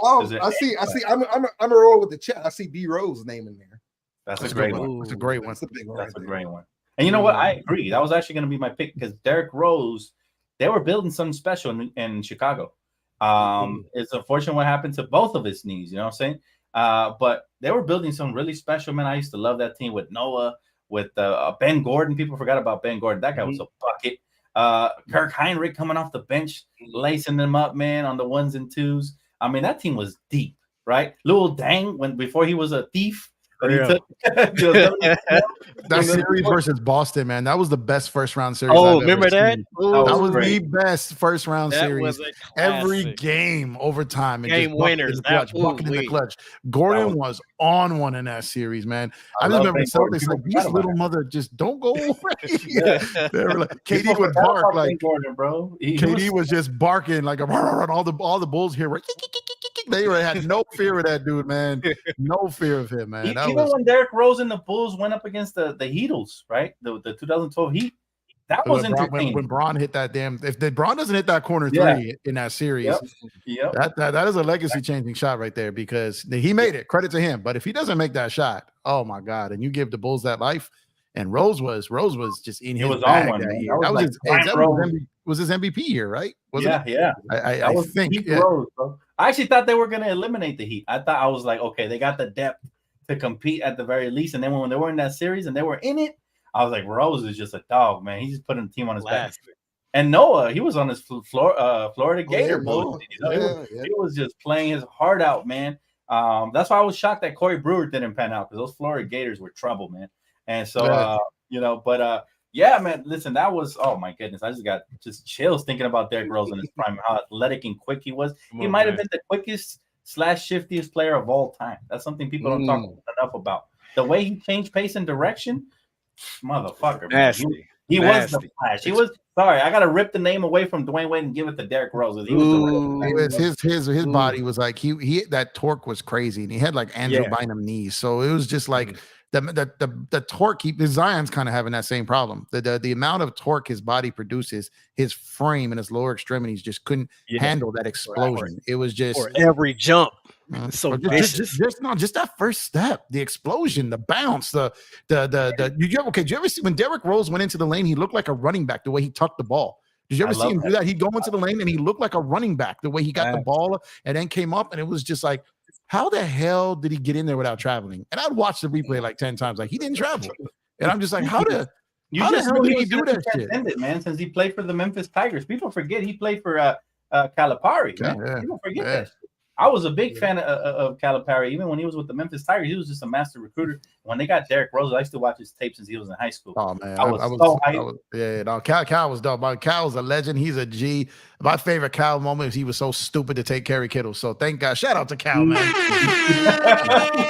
I see. I'm a roll with the chat. I see B Rose name in there. That's a great one. That's a great one. That's a big one. That's a great one. And you know what? I agree. That was actually going to be my pick because Derrick Rose, they were building something special in Chicago. It's unfortunate what happened to both of his knees. You know what I'm saying? But they were building something really special, man. I used to love that team with Noah, with Ben Gordon. People forgot about Ben Gordon. That guy was a bucket. Kirk Heinrich coming off the bench, lacing them up, man, on the ones and twos. I mean, that team was deep, right? Lil Dang, before he was a thief. That series versus Boston, man, that was the best first round series. Oh, remember that? That was the best first round series. Every game overtime, game winners, bucket in the clutch. Gordon was on one in that series, man. I just remember Celtics like these little mother just don't go away. They were like, KD would bark like Gordon, bro. KD was just barking like all the Bulls here were. They had no fear of that dude, man. No fear of him, man. Even when Derrick Rose and the Bulls went up against the Heatles, right? The 2012 Heat, that was entertaining. When Bron hit that if Bron doesn't hit that corner three in that series, that is a legacy changing shot right there because he made it. Credit to him. But if he doesn't make that shot, oh my God! And you give the Bulls that life, and Rose was just in his bag that year. That was his MVP year, right? I think. Rose, bro. I actually thought they were going to eliminate the Heat. I was like, okay, they got the depth to compete at the very least. And then when they were in that series and they were in it, I was like, Rose is just a dog, man. He's just putting the team on his back. And Noah, he was on his Florida Gator boat. He was just playing his heart out, man. That's why I was shocked that Corey Brewer didn't pan out because those Florida Gators were trouble, man. And so, yeah, man. Listen, that was my goodness. I just got chills thinking about Derrick Rose in his prime, how athletic and quick he was. He might have been the quickest / shiftiest player of all time. That's something people don't talk enough about. The way he changed pace and direction, motherfucker, man. He was the Flash. He was sorry. I gotta rip the name away from Dwayne Wade and give it to Derrick Rose. He was his body was like he that torque was crazy, and he had like Andrew Bynum knees, so it was just like the torque. Zion's kind of having that same problem. The amount of torque his body produces, his frame and his lower extremities just couldn't handle that explosion. It was just for every jump. So just that first step, the explosion, the bounce, did you ever see when Derrick Rose went into the lane, he looked like a running back the way he tucked the ball. Did you ever see him do that? He'd go into the lane and he looked like a running back the way he got the ball and then came up, and it was just like, how the hell did he get in there without traveling? And I'd watch the replay like 10 times, like he didn't travel. And I'm just like, how the hell did he do that shit? Man, since he played for the Memphis Tigers. People forget he played for Calipari. Man. People forget that shit. I was a big fan of Calipari. Even when he was with the Memphis Tigers, he was just a master recruiter. When they got Derrick Rose, I used to watch his tape since he was in high school. Oh man, Cal was dope. Cal's a legend. He's a G. My favorite Cal moment is he was so stupid to take Kerry Kittle. So thank God. Shout out to Cal, man.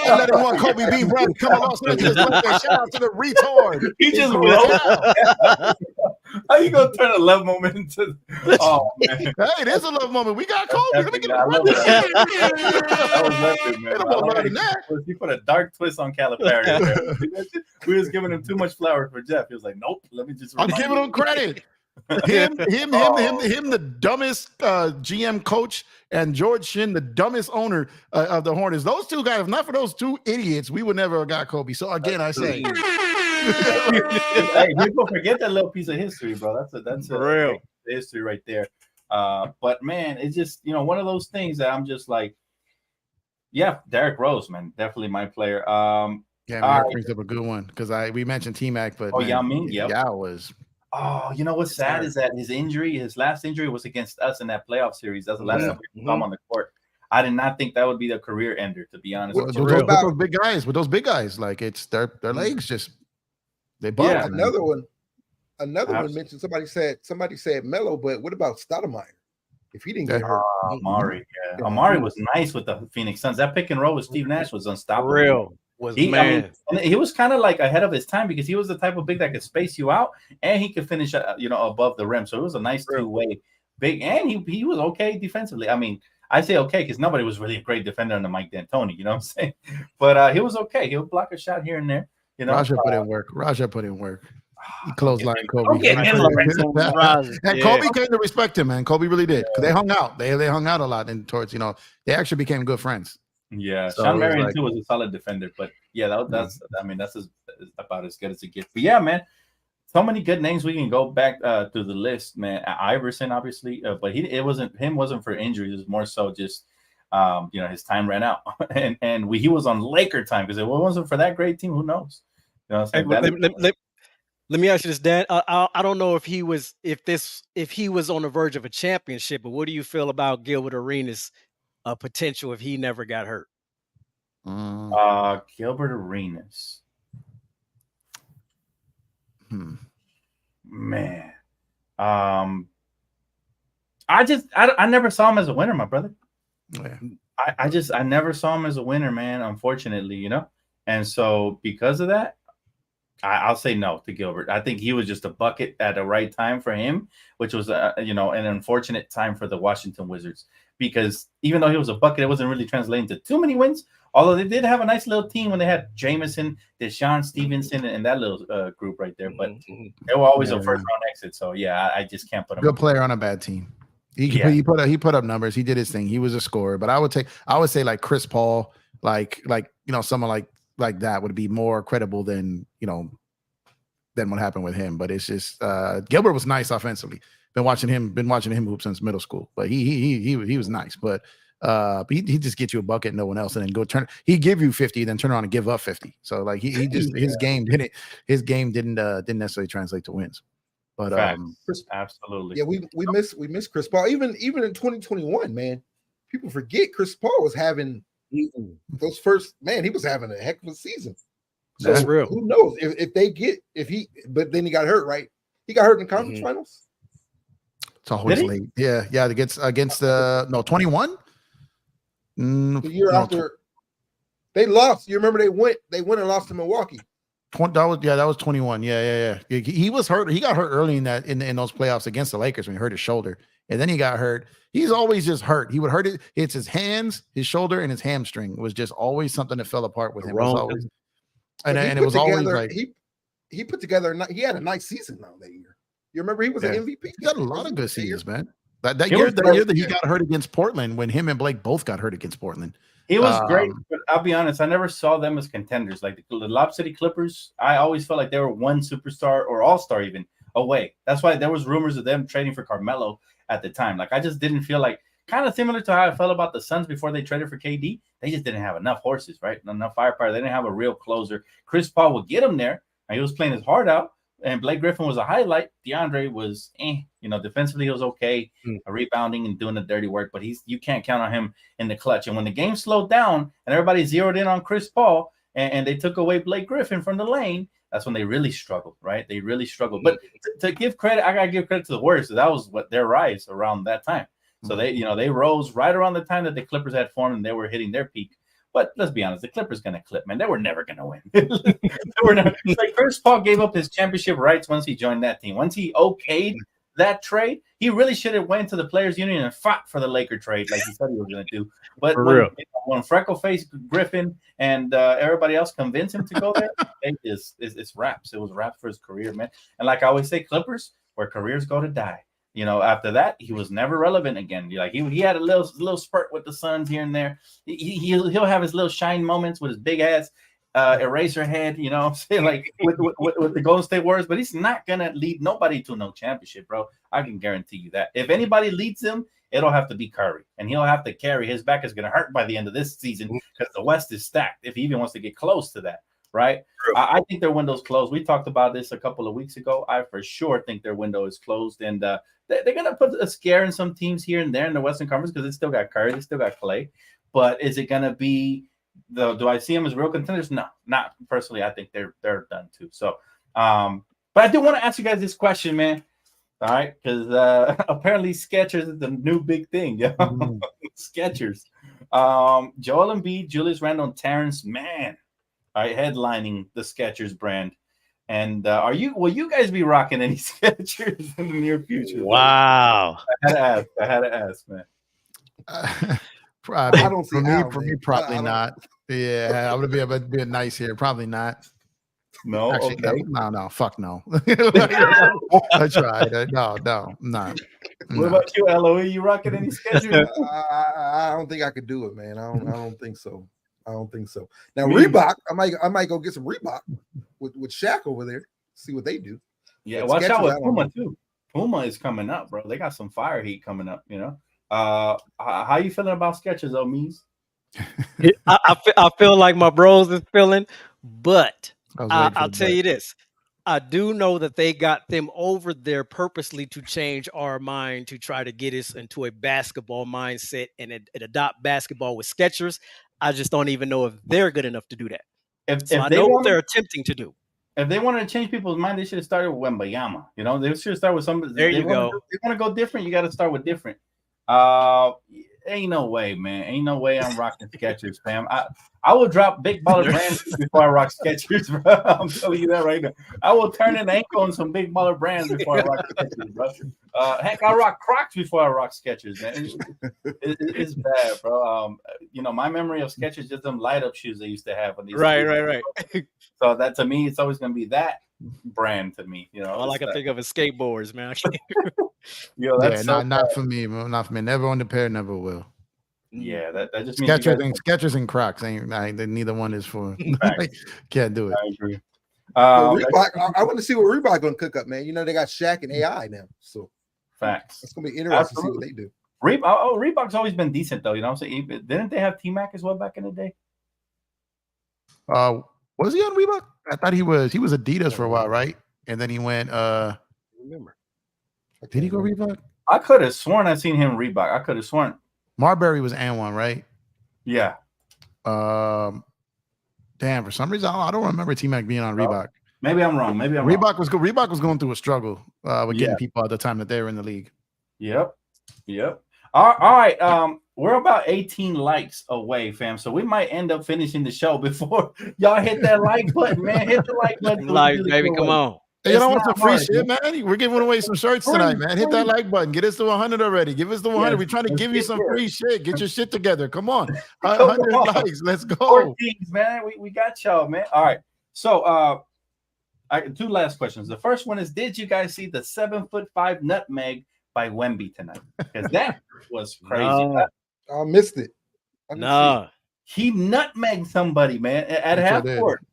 Let him want Kobe Bean Bryant come along. Shout out to the retard. He just how you gonna turn a love moment into? Oh man, hey, it is a love moment. We got Kobe. Let me get that was nothing, man. He put a dark twist on Calipari. We was giving him too much flowers for Jeff. He was like, nope. Let me just. I'm giving him credit. Him, the dumbest GM coach, and George Shinn, the dumbest owner of the Hornets. Those two guys, if not for those two idiots, we would never have got Kobe. So again, I say, hey, people forget that little piece of history, bro. That's for real history right there. But man, it's just one of those things that I'm just like, yeah, Derrick Rose, man, definitely my player. Yeah, brings up a good one because we mentioned T-Mac, but Yao Ming, was. Oh, you know what's sad is that his last injury was against us in that playoff series. That's the last time we saw him on the court. I did not think that would be the career ender, to be honest. With those big guys, like it's their legs just they bug. Yeah, another one mentioned somebody said Melo, but what about Stoudemire? If he didn't get hurt, Amari, Amari was nice with the Phoenix Suns. That pick and roll with Steve Nash was unstoppable. Real. He was kind of like ahead of his time because he was the type of big that could space you out and he could finish, above the rim. So it was a nice two-way big, and he was okay defensively. I mean, I say okay because nobody was really a great defender under Mike D'Antoni. You know what I'm saying? But he was okay. He'll block a shot here and there. Raja put in work. He clotheslined Kobe. And Kobe came to respect him, man. Kobe really did because they hung out. They hung out a lot, and towards they actually became good friends. Yeah, so Sean Marion too was a solid defender, but yeah, that's about as good as it gets. But yeah, man, so many good names. We can go back through the list, man. Iverson, obviously, but it wasn't for injuries. It was more so just his time ran out, and he was on Laker time because if it wasn't for that great team, who knows? Let me ask you this, Dan. I don't know if he was on the verge of a championship, but what do you feel about Gilbert Arenas' potential if he never got hurt? Gilbert Arenas. Man. I never saw him as a winner, my brother. Yeah. I never saw him as a winner, man, unfortunately, And so because of that, I'll say no to Gilbert. I think he was just a bucket at the right time for him, which was an unfortunate time for the Washington Wizards, because even though he was a bucket, it wasn't really translating to too many wins. Although they did have a nice little team when they had Jameson, Deshaun Stevenson, and that little group right there. But they were always a first round exit. So yeah, I just can't put him. Good player on a bad team. He put up numbers. He did his thing. He was a scorer. But I would say like Chris Paul, like someone like that would be more credible than what happened with him. But it's just Gilbert was nice offensively. Been watching him hoop since middle school. But he was nice. But he just get you a bucket, no one else, and then go turn. He give you 50, then turn around and give up 50. So like he just his game didn't necessarily translate to wins. But absolutely, yeah, we miss Chris Paul. Even in 2021, man, people forget Chris Paul was having Those first, man, he was having a heck of a season. So That's real. who knows but then he got hurt, right? He got hurt in the conference finals. It's always late. Yeah, against 21. The year after they lost. You remember they went and lost to Milwaukee. That was 21. Yeah. He was hurt. He got hurt early in those playoffs against the Lakers when he hurt his shoulder, and then he got hurt. He's always just hurt. He would hurt it. It's his hands, his shoulder, and his hamstring. It was just always something that fell apart with him. It was always, and it was always like he put together. He had a nice season though that year. You remember he was an MVP. He got a lot of good seasons, man. That year that he got hurt against Portland, when him and Blake both got hurt against Portland. He was great, but I'll be honest, I never saw them as contenders. Like the Lob City Clippers, I always felt like they were one superstar or all-star even away. That's why there was rumors of them trading for Carmelo at the time. Like I just didn't feel like, kind of similar to how I felt about the Suns before they traded for KD. They just didn't have enough horses, right? Enough firepower. They didn't have a real closer. Chris Paul would get him there, and he was playing his heart out. And Blake Griffin was a highlight. DeAndre was, defensively he was okay, rebounding and doing the dirty work, but you can't count on him in the clutch. And when the game slowed down and everybody zeroed in on Chris Paul and they took away Blake Griffin from the lane, that's when they really struggled, right? They really struggled. But to give credit, I gotta give credit to the Warriors. So that was their rise around that time. So they rose right around the time that the Clippers had formed and they were hitting their peak. But let's be honest, the Clippers going to clip, man. They were never going to win. Like Chris Paul gave up his championship rights once he joined that team. Once he okayed that trade, he really should have went to the Players Union and fought for the Laker trade like he said he was going to do. But when freckle-faced Griffin and everybody else convinced him to go there, it's wraps. It was wraps for his career, man. And like I always say, Clippers, where careers go to die. After that, he was never relevant again. Like he had a little spurt with the Suns here and there. He'll have his little shine moments with his big ass eraser head, like with the Golden State Warriors. But he's not gonna lead nobody to no championship, bro. I can guarantee you that. If anybody leads him, it'll have to be Curry, and he'll have to carry. His back is gonna hurt by the end of this season because the West is stacked. If he even wants to get close to that. Right. I think their window's closed. We talked about this a couple of weeks ago. I for sure think their window is closed, and they're going to put a scare in some teams here and there in the Western Conference because they still got Curry, they still got Clay. But is it going to be do I see them as real contenders? No, not personally. I think they're done too. So, but I do want to ask you guys this question, man. All right, because apparently Skechers is the new big thing. Skechers. Joel Embiid, Julius Randle, and Terrence Mann. All right, headlining the Skechers brand. And will you guys be rocking any Skechers in the near future? Wow. I had to ask, man. I don't see for me, probably not. Yeah, I'm gonna be a nice here. Probably not. No, actually, okay. No, fuck no. I tried. No, not. What about you, Loe? You rocking any Skechers? I don't think I could do it, man. I don't think so. I don't think so. Now Reebok, I might go get some Reebok with Shaq over there. See what they do. Yeah, watch out with Puma too. Puma is coming up, bro. They got some fire heat coming up. How you feeling about Skechers, Omies? I feel like my bros is feeling, but I'll tell you this. I do know that they got them over there purposely to change our mind to try to get us into a basketball mindset and adopt basketball with Skechers. I just don't even know if they're good enough to do that. If I know what they're attempting to do. If they wanted to change people's mind, they should have started with Wembayama. They should have started with somebody. There you go. They want to go different. You got to start with different. Ain't no way, man. Ain't no way I'm rocking Skechers, fam. I will drop big baller brands before I rock Skechers, bro. I'm telling you that right now. I will turn an ankle on some big baller brands before I rock Skechers, bro. Heck, I rock Crocs before I rock Skechers, man. It's bad, bro. My memory of Skechers just them light up shoes they used to have when these. Right. So that to me, it's always gonna be that brand to me. All I can think of is skateboards, man. Not for me, bro. Not for me. Never on the pair, never will. Yeah, that just means Skechers and Crocs ain't. Neither one is for. Can't do it. I agree. Reebok, I want to see what Reebok gonna cook up, man. They got Shaq and AI now, so facts. It's gonna be interesting to see what they do. Reebok's always been decent though. What I'm saying? Didn't they have T-Mac as well back in the day? Was he on Reebok? I thought he was Adidas for a while, right? And then he went. Remember? Did he go Reebok? I could have sworn I seen him Reebok. I could have sworn Marbury was N1, right? Yeah. Damn, for some reason I don't remember T-Mac being on Reebok. Maybe I'm wrong. Maybe I'm wrong. Reebok was going through a struggle with getting people at the time that they were in the league. Yep. All right. We're about 18 likes away, fam. So we might end up finishing the show before y'all hit that like button, man. Hit the like button. Like, baby, come on. Hey, you don't want some free shit, man? We're giving away some shirts tonight, man. Hit that like button. Get us to 100 already. Give us the 100. We're trying to give you some free shit. Get your shit together. Come on. 100 likes. Let's go. Kings, man. We got y'all, man. All right. So two last questions. The first one is, did you guys see the 7'5" nutmeg by Wemby tonight? Because that was crazy. I missed it. He nutmegged somebody, man, at half court.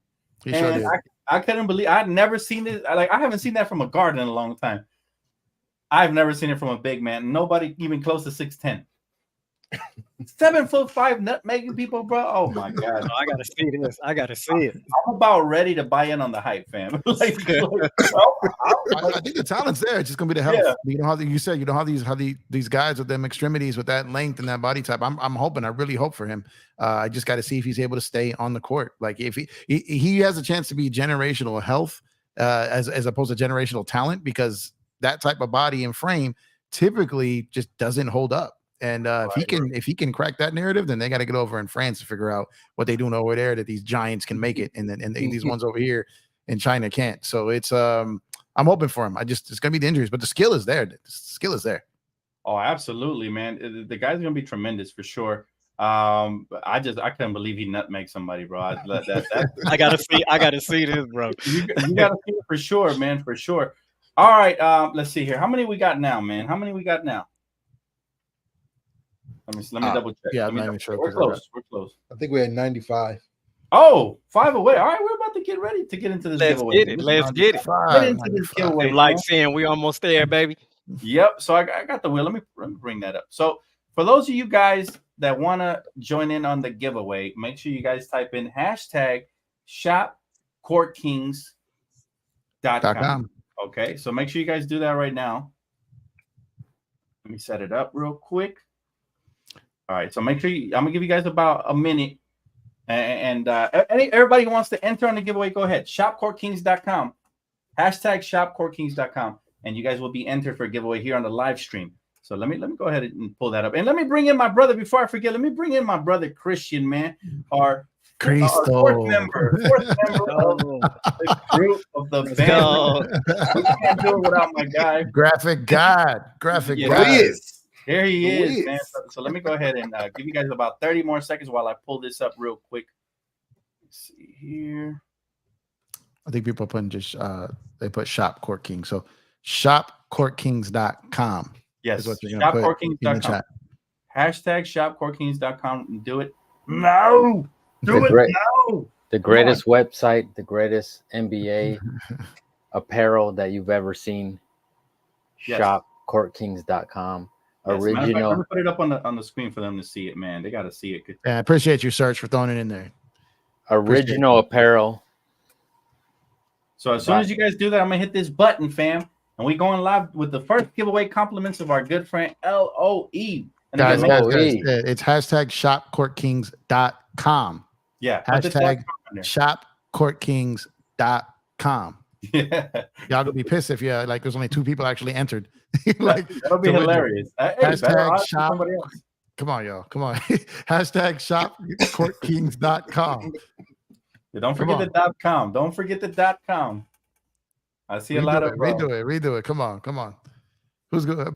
And I couldn't believe I'd never seen it. I haven't seen that from a guard in a long time. I've never seen it from a big man. Nobody even close to 6'10". 7'5" nutmegging people, bro. Oh my god! I gotta see this. I gotta see it. I'm about ready to buy in on the hype, fam. I think the talent's there. It's just gonna be the health. Yeah. You know how you said. You know how these guys with them extremities, with that length and that body type. I'm hoping. I really hope for him. I just got to see if he's able to stay on the court. Like if he has a chance to be generational health, as opposed to generational talent, because that type of body and frame typically just doesn't hold up. And if he can crack that narrative, then they got to get over in France to figure out what they're doing over there, that these giants can make it, and these ones over here in China can't. So it's I'm hoping for him. It's gonna be the injuries, but the skill is there. The skill is there. Oh, absolutely, man. The guy's gonna be tremendous for sure. I couldn't believe he nutmegged somebody, bro. I gotta see this, bro. You gotta see it for sure, man, for sure. All right, let's see here. How many we got now, man? Let me double check. Yeah, let me sure. We're close. I think we had 95. Oh, 5 away. All right, we're about to get ready to get into this giveaway. Let's get it. Get into this giveaway. Like saying we almost there, baby. Yep. So I got the wheel. Let me bring that up. So for those of you guys that want to join in on the giveaway, make sure you guys type in #ShopCourtKings.com. Okay. So make sure you guys do that right now. Let me set it up real quick. All right, so make sure I'm gonna give you guys about a minute, and everybody who wants to enter on the giveaway, go ahead. ShopCourtKings.com, #ShopCourtKings.com, and you guys will be entered for a giveaway here on the live stream. So let me go ahead and pull that up, and let me bring in my brother before I forget. Let me bring in my brother Christian, man, our fourth member of the group of the band. We can't do it without my guy, Graphic God. Here he is, man. So let me go ahead and give you guys about 30 more seconds while I pull this up real quick. Let's see here. I think people putting they put Shop Court King. So ShopCourtKings.com. Yes, ShopCourtKings.com. #ShopCourtKings.com. Do it now. Now. The greatest website, the greatest NBA apparel that you've ever seen. Yes. ShopCourtKings.com. Original. Let me put it up on the screen for them to see it, man. They got to see it. Yeah, I appreciate you, Serge, for throwing it in there. Original apparel. So as soon as you guys do that, I'm gonna hit this button, fam, and we going live with the first giveaway compliments of our good friend LOE. And guys, it's #ShopCourtKings.com. Yeah. #ShopCourtKings.com. Yeah. Y'all gonna be pissed if there's only 2 people actually entered. That'll be hilarious. #shop. Come on, y'all. Come on. #ShopCourtKings.com. Yeah, don't forget the .com. Don't forget the .com. I see a lot of redo it. Come on. Who's good? I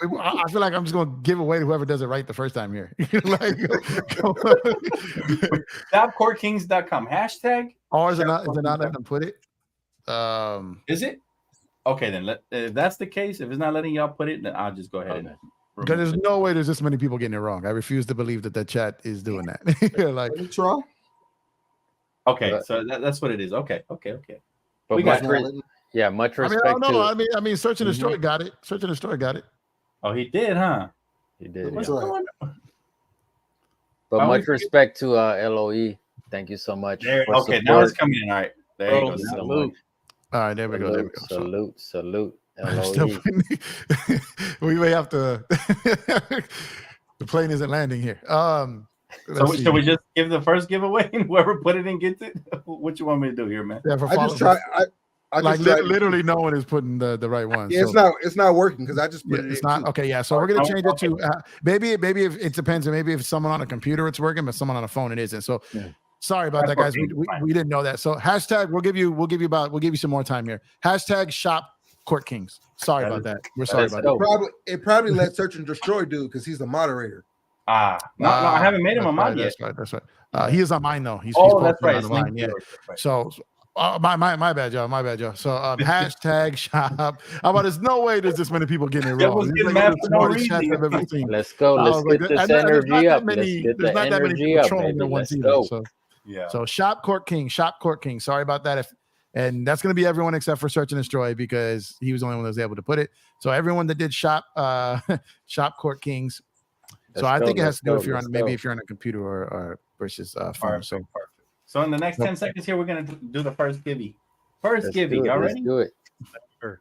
feel like I'm just gonna give away to whoever does it right the first time here. ShopCourtKings.com. Hashtag. Or is it not letting them put it? Is it? Okay, then if that's the case, if it's not letting y'all put it, then I'll just go ahead and. Because there's no way there's this many people getting it wrong. I refuse to believe that chat is doing that. Let me try. Okay, so that's what it is. Okay. But much respect. I mean, searching the story got it. Oh, he did, huh? He did. What's going on? But much respect to LOE. Thank you so much. Okay, now it's coming in. All right. There you go. Salute. All right, there we go. Salute. We may have to. The plane isn't landing here. So should we just give the first giveaway and whoever put it in gets it? What you want me to do here, man? Yeah, I just try. I like just tried literally no one is putting the right one. Yeah, so. it's not working because I just put it It's in not too. okay. Yeah, so we're gonna change it to maybe if it depends, and maybe if someone on a computer it's working, but someone on a phone it isn't. So sorry about that, guys. We didn't know that. So hashtag we'll give you some more time here. Hashtag shop Court Kings. Sorry about that. We're sorry about that. It probably let Search and Destroy do because he's the moderator. No, I haven't made him a mod yet. That's right. He is on mine though. He's that's right. On mine. Yeah. Right. So. My bad, y'all. So hashtag shop. How about there's no way there's this many people getting it wrong. Let's go. Let's get this energy up. There's not that many people trolling at once either. So So shop Court King. Sorry about that. And that's going to be everyone except for Search and Destroy because he was the only one that was able to put it. So everyone that did shop Court Kings. I think it has to do if you're on a computer or versus phone. So perfect. So in the next 10 seconds here, we're gonna do the first givey. Let's Y'all ready? Let's do it.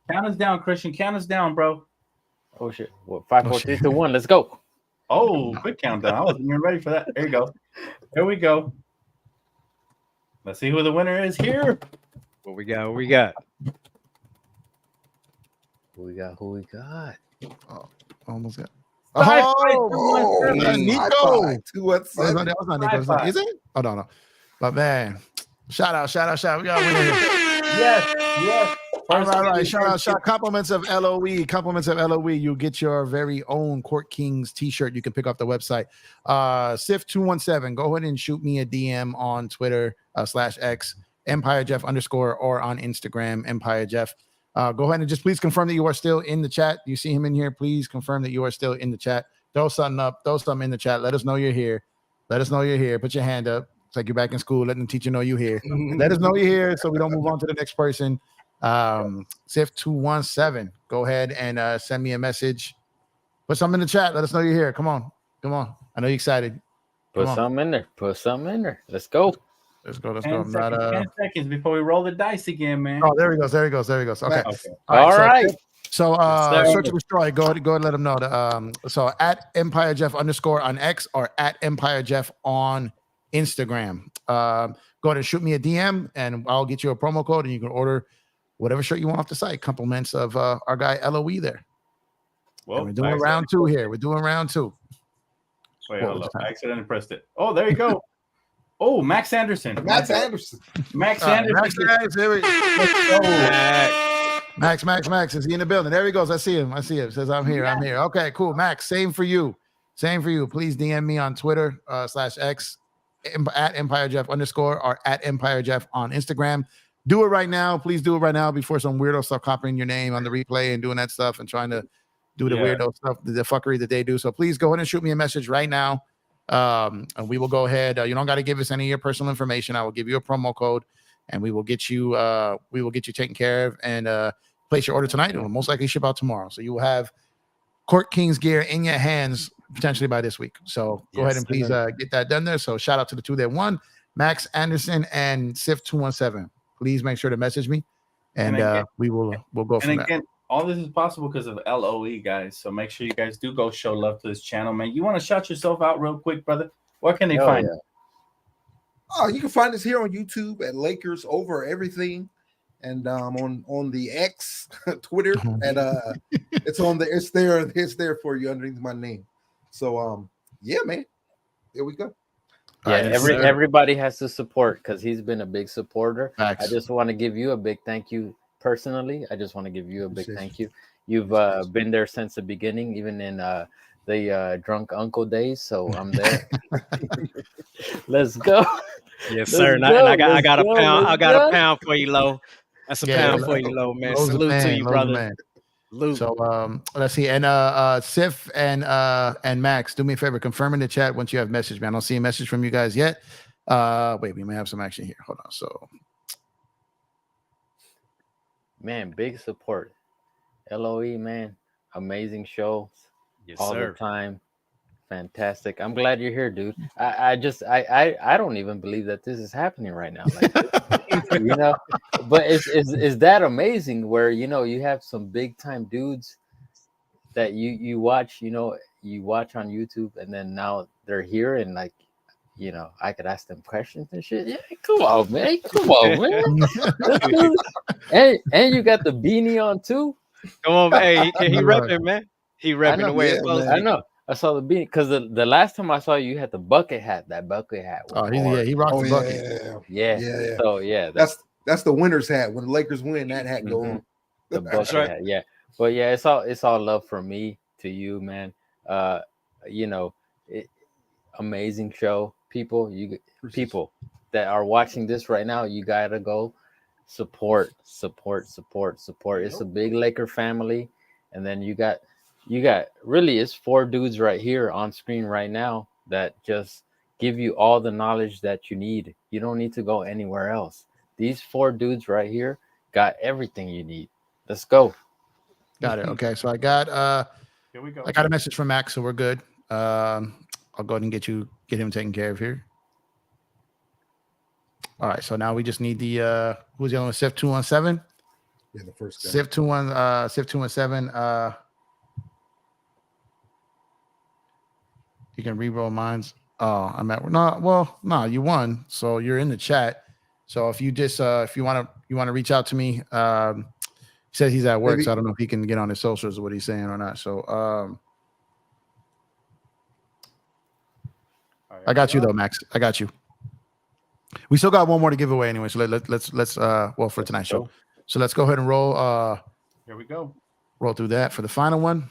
Count us down, Christian. Count us down, bro. Oh shit! What? 5, 4, 3, 2, 1. Let's go. Oh, quick countdown. I wasn't even ready for that. There you go. Here we go. Let's see who the winner is here. What we got? Who we got? Oh, almost got. Nico. That was not Nico. Is it? Oh no. But man, shout out. We got a winner here. Yes. All right. Shout out. Compliments of LOE. You get your very own Court Kings t-shirt. You can pick up the website. Sif217. Go ahead and shoot me a DM on Twitter /X EmpireJeff _ or on Instagram EmpireJeff. Go ahead and just please confirm that you are still in the chat. You see him in here. Please confirm that you are still in the chat. Throw something up. Throw something in the chat. Let us know you're here. Put your hand up. It's like you're back in school, letting the teacher know you're here. Let us know you're here so we don't move on to the next person. Sif217. Go ahead and send me a message. Put something in the chat. Let us know you're here. Come on. I know you're excited. Put something in there. Let's go. 10 seconds before we roll the dice again, man. Oh, there he goes. Okay. All right. So Search and Destroy, go ahead and let them know. So at EmpireJeff _ on X or at EmpireJeff on Instagram. Go ahead and shoot me a DM and I'll get you a promo code and you can order whatever shirt you want off the site. Compliments of our guy LOE there. Well, we're doing round two here. Wait, hold up. I accidentally pressed it. Oh, there you go. Oh, Max Anderson. Max, there we go. Max. Is he in the building? There he goes. I see him. Says I'm here. Okay, cool. Max, same for you. Please DM me on Twitter /X at EmpireJeff _ or at EmpireJeff on Instagram. Do it right now. Please do it right now before some weirdo start copying your name on the replay and doing that stuff and trying to do the weirdo stuff, the fuckery that they do. So please go ahead and shoot me a message right now. And we will go ahead. You don't got to give us any of your personal information. I will give you a promo code and we will get you taken care of and place your order tonight. It will most likely ship out tomorrow. So you will have Court Kings gear in your hands potentially by this week. So go ahead and please get that done there. So shout out to the two that won, Max Anderson and Sif217. Please make sure to message me and we'll go from there. All this is possible because of LOE, guys. So make sure you guys do go show love to this channel, man. You want to shout yourself out real quick, brother? Where can they find you? Oh, you can find us here on YouTube at Lakers Over Everything, and on the X, Twitter, and it's there for you underneath my name. So yeah, man, there we go. Yeah, everybody has to support because he's been a big supporter. Thanks. I just want to give you a big thank you. Personally, I just want to give you a big thank you. You've been there since the beginning, even in the drunk uncle days. So I'm there. Let's go. Yes, sir. And I got a pound. I got a pound for you, Lo. That's a pound for you, Lo, man. Salute to you, brother. So let's see. And Sif and Max, do me a favor, confirm in the chat once you have message, man. I don't see a message from you guys yet. Wait, we may have some action here. Hold on. So. Man, big support. LOE, man, amazing show. Yes, all sir. The time. Fantastic. I'm glad you're here, dude. I don't even believe that this is happening right now. Like, but is that amazing where you have some big time dudes that you watch, you watch on YouTube and then now they're here and like you know, I could ask them questions and shit. Yeah, come on, man. Come on, man. and you got the beanie on too. Come on, hey, he repping, man. He repping the way it's supposed to be. I know. I saw the beanie because the last time I saw you, you had the bucket hat. That bucket hat. He rocks the bucket. Yeah. So yeah, that's the winner's hat. When the Lakers win, that hat go on. The bucket hat. Yeah, but yeah, it's all love from me to you, man. You know, amazing show. People that are watching this right now, you gotta go support. It's a big Laker family, and then you got really, it's 4 dudes right here on screen right now that just give you all the knowledge that you need. You don't need to go anywhere else. These 4 dudes right here got everything you need. Let's go. Got it. Okay, so I got here we go. I got a message from Max, so we're good. I'll go ahead and get him taken care of here. All right, so now we just need the who's the other one? Sif 217. Yeah, the first guy. Sif 217. You can re-roll mines. Oh, I'm at no, you won, so you're in the chat. So if you just if you want to reach out to me, he says he's at work, so I don't know if he can get on his socials or what he's saying or not. So I got you though, Max. I got you. We still got one more to give away anyway, so let's for tonight's show. So let's go ahead and roll. Here we go. Roll through that for the final one.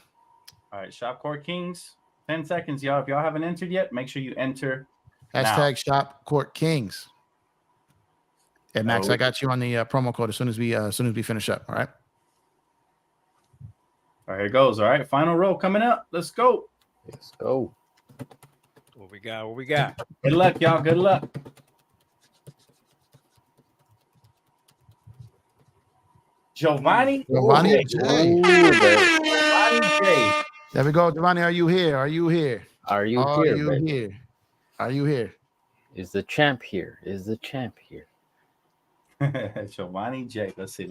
All right, Shop Court Kings. 10 seconds, y'all. If y'all haven't entered yet, make sure you enter. Hashtag now. Shop Court Kings. And Max, I got you on the promo code as soon as we finish up. All right. All right, here it goes. All right, final roll coming up. Let's go. Let's go. What we got? Good luck, y'all. Good luck. Giovanni J. Giovanni J. There we go. Giovanni, are you here? Are you here? Are you here? Is the champ here? Giovanni J. Let's see.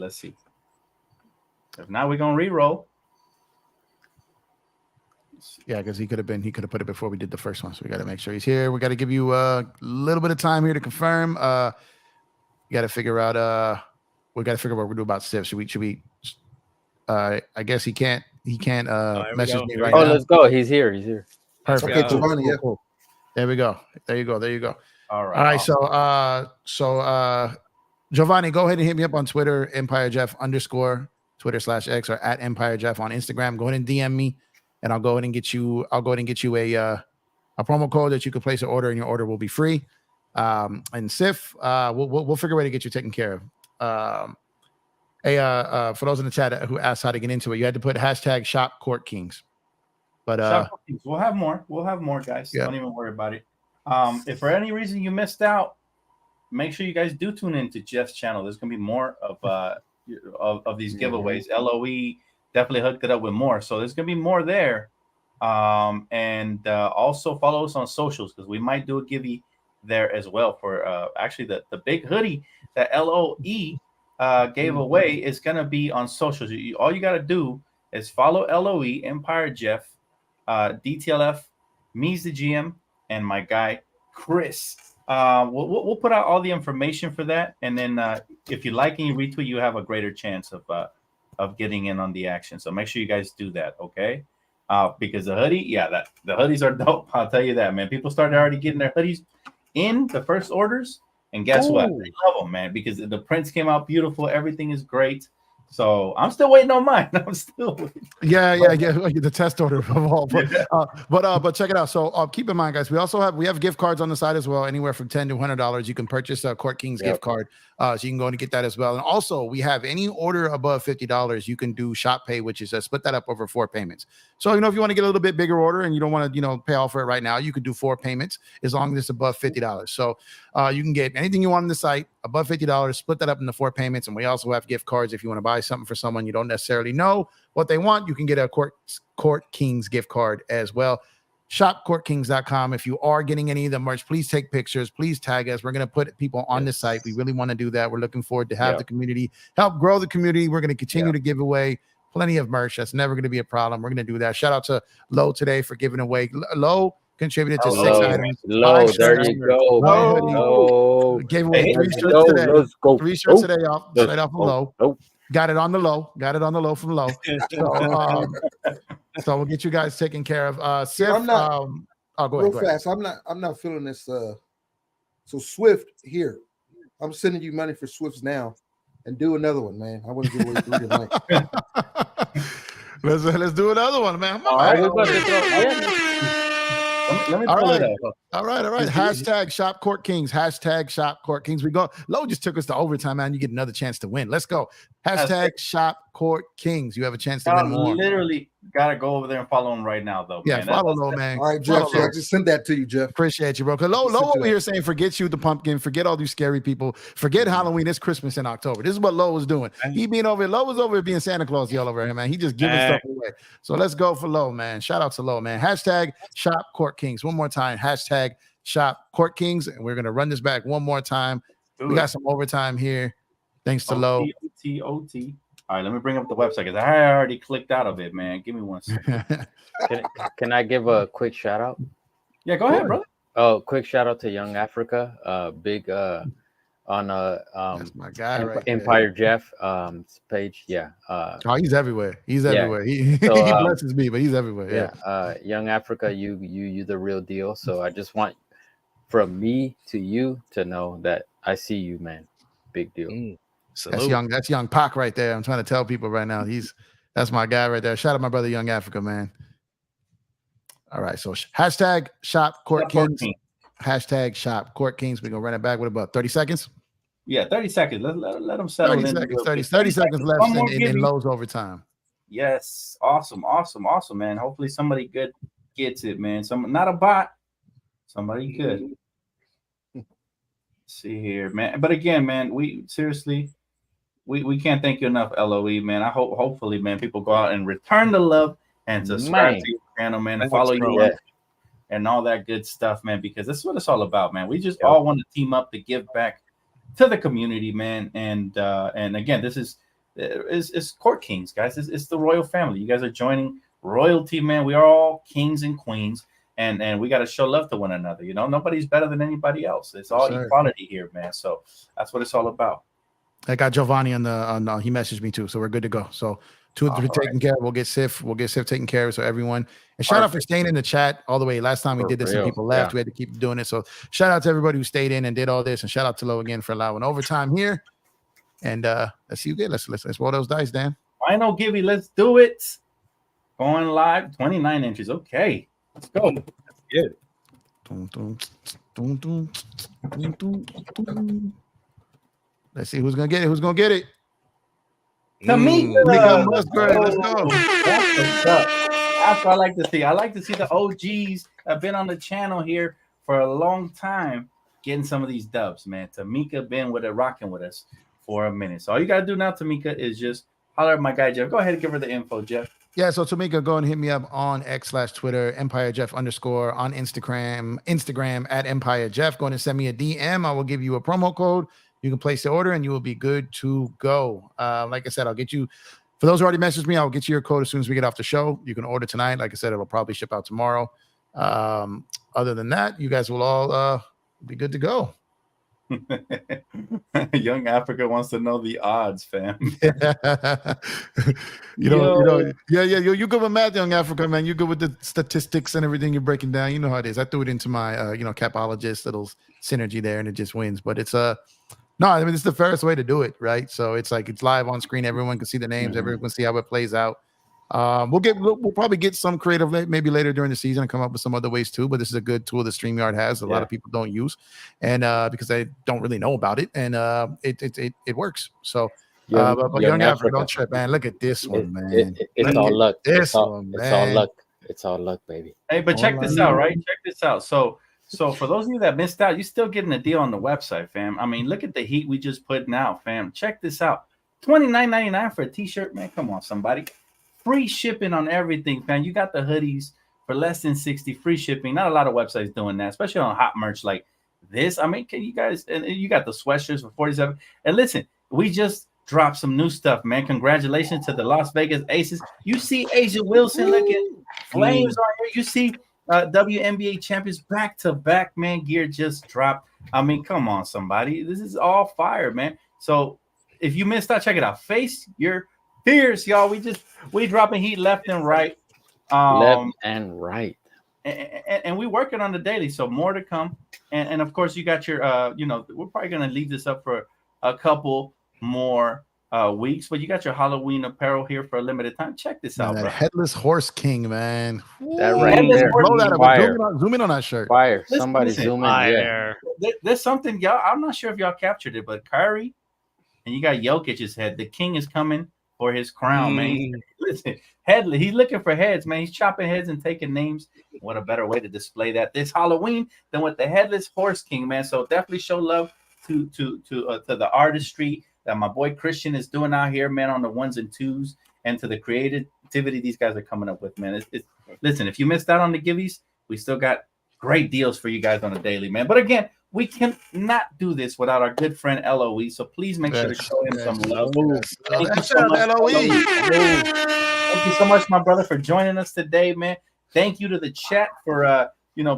If not, we're gonna re-roll. Yeah, because he could have put it before we did the first one. So we got to make sure he's here. We got to give you a little bit of time here to confirm. You got to figure out we got to figure out what we're doing about Steph. Should we I guess he can't message me right now. Let's go. He's here. Perfect. Okay, Giovanni, cool. There we go. There you go. All right. So Giovanni, go ahead and hit me up on Twitter, EmpireJeff _ Twitter/X, or at EmpireJeff on Instagram. Go ahead and DM me, and I'll go ahead and get you a promo code that you can place an order, and your order will be free. And Sif, we'll figure a way to get you taken care of. For those in the chat who asked how to get into it, you had to put hashtag Shop Court Kings. But Shop Court Kings. We'll have more, guys. Yeah. Don't even worry about it. If for any reason you missed out, make sure you guys do tune into Jeff's channel. There's gonna be more of these giveaways. LOE definitely hooked it up with more, so there's gonna be more there. And also follow us on socials, because we might do a giveaway there as well for actually the big hoodie that LOE gave away is gonna be on socials. All you gotta do is follow LOE, Empire Jeff, DTLF, me's the GM, and my guy Chris. We'll put out all the information for that, and then if you like and you retweet, you have a greater chance of getting in on the action. So make sure you guys do that, okay? Because the hoodie, the hoodies are dope. I'll tell you that, man. People started already getting their hoodies in the first orders, and guess what? They love them, man, because the prints came out beautiful. Everything is great. So I'm still waiting on mine. I'm still waiting. Yeah. The test order of all. But check it out. So keep in mind, guys, we have gift cards on the side as well, anywhere from $10 to $100. You can purchase a Court Kings gift card. So you can go and get that as well. And also, we have any order above $50, you can do Shop Pay, which is split that up over 4 payments. So, if you want to get a little bit bigger order and you don't want to, pay all for it right now, you could do 4 payments as long as it's above $50. So you can get anything you want on the site above $50, split that up into 4 payments. And we also have gift cards. If you want to buy something for someone you don't necessarily know what they want, you can get a Court Kings gift card as well. ShopCourtKings.com. If you are getting any of the merch, please take pictures. Please tag us. We're going to put people on the site. We really want to do that. We're looking forward to have the community, help grow the community. We're going to continue to give away plenty of merch. That's never going to be a problem. We're going to do that. Shout out to Lo today for giving away. Lo contributed to 6 Low, items. low. 5 There shirts, you go, 1 man. hoodie. Low. Gave away 3 Let's shirts go. today. Let's go. 3 shirts today Let's straight off of go. low. Oh. Got it on the low. From low. So we'll get you guys taken care of. Sif, I'm not. go Real ahead. fast. I'm not feeling this. So Swift here. I'm sending you money for Swifts now, and do another one, man. I want to give away 3 tonight. Let's do another one, man. All right. Let me pull it up. All right. Hashtag Shop Court Kings. Hashtag Shop Court Kings. We go. Low just took us to overtime, man. You get another chance to win. Let's go. Hashtag Shop Court Kings. You have a chance to win more. Literally gotta go over there and follow him right now, though. Yeah, man. follow Low, man. All right, Jeff. I just sent that to you, Jeff. Appreciate you, bro. Because Low over here saying, forget you, the pumpkin. Forget all these scary people. Forget Halloween. It's Christmas in October. This is what Low was doing. He being over here. Low was over here being Santa Claus all over him, man. He just giving stuff away. So let's go for Low, man. Shout out to Low, man. Hashtag Shop Court Kings. One more time. Hashtag Shop Court Kings. And we're going to run this back one more time. We got some overtime here. Thanks to Low. OT. All right, let me bring up the website because I already clicked out of it, man. Give me 1 second. Can I give a quick shout out? Yeah, go ahead, brother. Oh, quick shout out to Young Africa. Big on That's my guy right Empire Jeff page. Yeah. He's everywhere. He's everywhere. He blesses me, but he's everywhere. Yeah. Young Africa, you the real deal. So I just want from me to you to know that I see you, man. Big deal. That's young Pac right there. I'm trying to tell people right now. That's my guy right there. Shout out my brother Young Africa, man. All right, so hashtag Shop Court Kings. Hashtag Shop Court Kings. We're gonna run it back with about 30 seconds. Yeah, 30 seconds. Let them settle 30 in. Seconds, 30 seconds left in Low's overtime. Yes, awesome, man. Hopefully somebody good gets it, man. Not a bot, somebody good. Let's see here, man. But again, man, we seriously. We can't thank you enough, LOE, man. I hopefully, man, people go out and return the love and subscribe to your channel, man, and follow you and all that good stuff, man, because this is what it's all about, man. We just all want to team up to give back to the community, man. And again, this is Court Kings, guys. It's the royal family. You guys are joining royalty, man. We are all kings and queens, and we got to show love to one another. You know, nobody's better than anybody else. It's all equality here, man. So that's what it's all about. I got Giovanni on he messaged me too, so we're good to go. So 2 or 3 taken care of. We'll get Sif taken care of. So everyone, and shout out for staying in the chat all the way. Last time we did this, and people left. We had to keep doing it. So shout out to everybody who stayed in and did all this, and shout out to Low again for allowing overtime here. And let's see you get. Let's roll those dice, Dan. Final Gibby, let's do it. Going live, 29 inches. Okay, let's go. That's good. Let's see who's gonna get it. Tamika Musgrave, let's go. That's what I like to see. I like to see the OGs have been on the channel here for a long time, getting some of these dubs, man. Tamika been rocking with us for a minute. So all you gotta do now, Tamika, is just holler at my guy Jeff. Go ahead and give her the info, Jeff. Yeah, so Tamika, go and hit me up on X/Twitter, EmpireJeff_ on Instagram at EmpireJeff. Go and send me a DM. I will give you a promo code. You can place the order and you will be good to go. Like I said, I'll get you, for those who already messaged me, I'll get you your code as soon as we get off the show. You can order tonight. Like I said, it'll probably ship out tomorrow. Other than that, you guys will all be good to go. Young Africa wants to know the odds, fam. You good with math, Young Africa, man. You good with the statistics and everything you're breaking down. You know how it is. I threw it into my capologist little synergy there, and it just wins. But it's no, I mean, it's the fairest way to do it, right? So it's like it's live on screen. Everyone can see the names. Everyone can see how it plays out. We'll probably get some creative maybe later during the season and come up with some other ways too. But this is a good tool that StreamYard has. A lot of people don't use, and because they don't really know about it, and it works. So, but Young Africa, don't trip, man. Look at this one, man. It's all luck. This one, man. It's all luck. It's all luck, baby. Hey, but check this out, right? Check this out. So for those of you that missed out, you're still getting a deal on the website, fam. I mean, look at the heat we just put out, fam. Check this out. $29.99 for a t-shirt, man. Come on, somebody. Free shipping on everything, fam. You got the hoodies for less than $60, free shipping. Not a lot of websites doing that, especially on hot merch like this. I mean, can you guys, and you got the sweatshirts for $47. And listen, we just dropped some new stuff, man. Congratulations to the Las Vegas Aces. You see Asia Wilson looking flames on here. You see WNBA champions back to back, man. Gear just dropped. I mean, come on, somebody. This is all fire, man. So if you missed out, check it out. Face your fears, y'all. We dropping heat left and right. Left and right. And we working on the daily, so more to come. And of course, you got your we're probably gonna leave this up for a couple more weeks, but you got your Halloween apparel here for a limited time. Check this out, that bro. Headless Horse King, man. That right there. Blow that up. Zoom in on that shirt. Fire. Somebody zoom in. Yeah. There's something, y'all. I'm not sure if y'all captured it, but Kyrie and you got Jokic's head. The king is coming for his crown, man. Listen, Headless. He's looking for heads, man. He's chopping heads and taking names. What a better way to display that this Halloween than with the Headless Horse King, man. So definitely show love to the artistry that my boy Christian is doing out here, man, on the ones and twos, and to the creativity these guys are coming up with, man. Listen, if you missed out on the giveies, we still got great deals for you guys on a daily, man. But again, we cannot do this without our good friend LOE. So please make sure to show him some love. Thank you so much, LOE. Thank you so much, my brother, for joining us today, man. Thank you to the chat for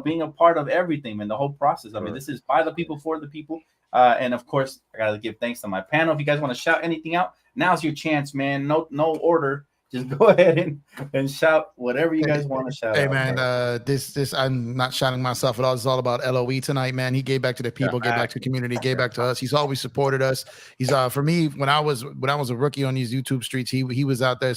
being a part of everything, man. The whole process. I mean, this is by the people for the people. And of course, I gotta give thanks to my panel. If you guys want to shout anything out, now's your chance, man. No order. Just go ahead and shout whatever you guys want to shout. Hey, out, man, bro. this I'm not shouting myself at all. It's all about LOE tonight, man. He gave back to the people, gave back to the community, gave back to us. He's always supported us. He's for me when I was a rookie on these YouTube streets, he was out there,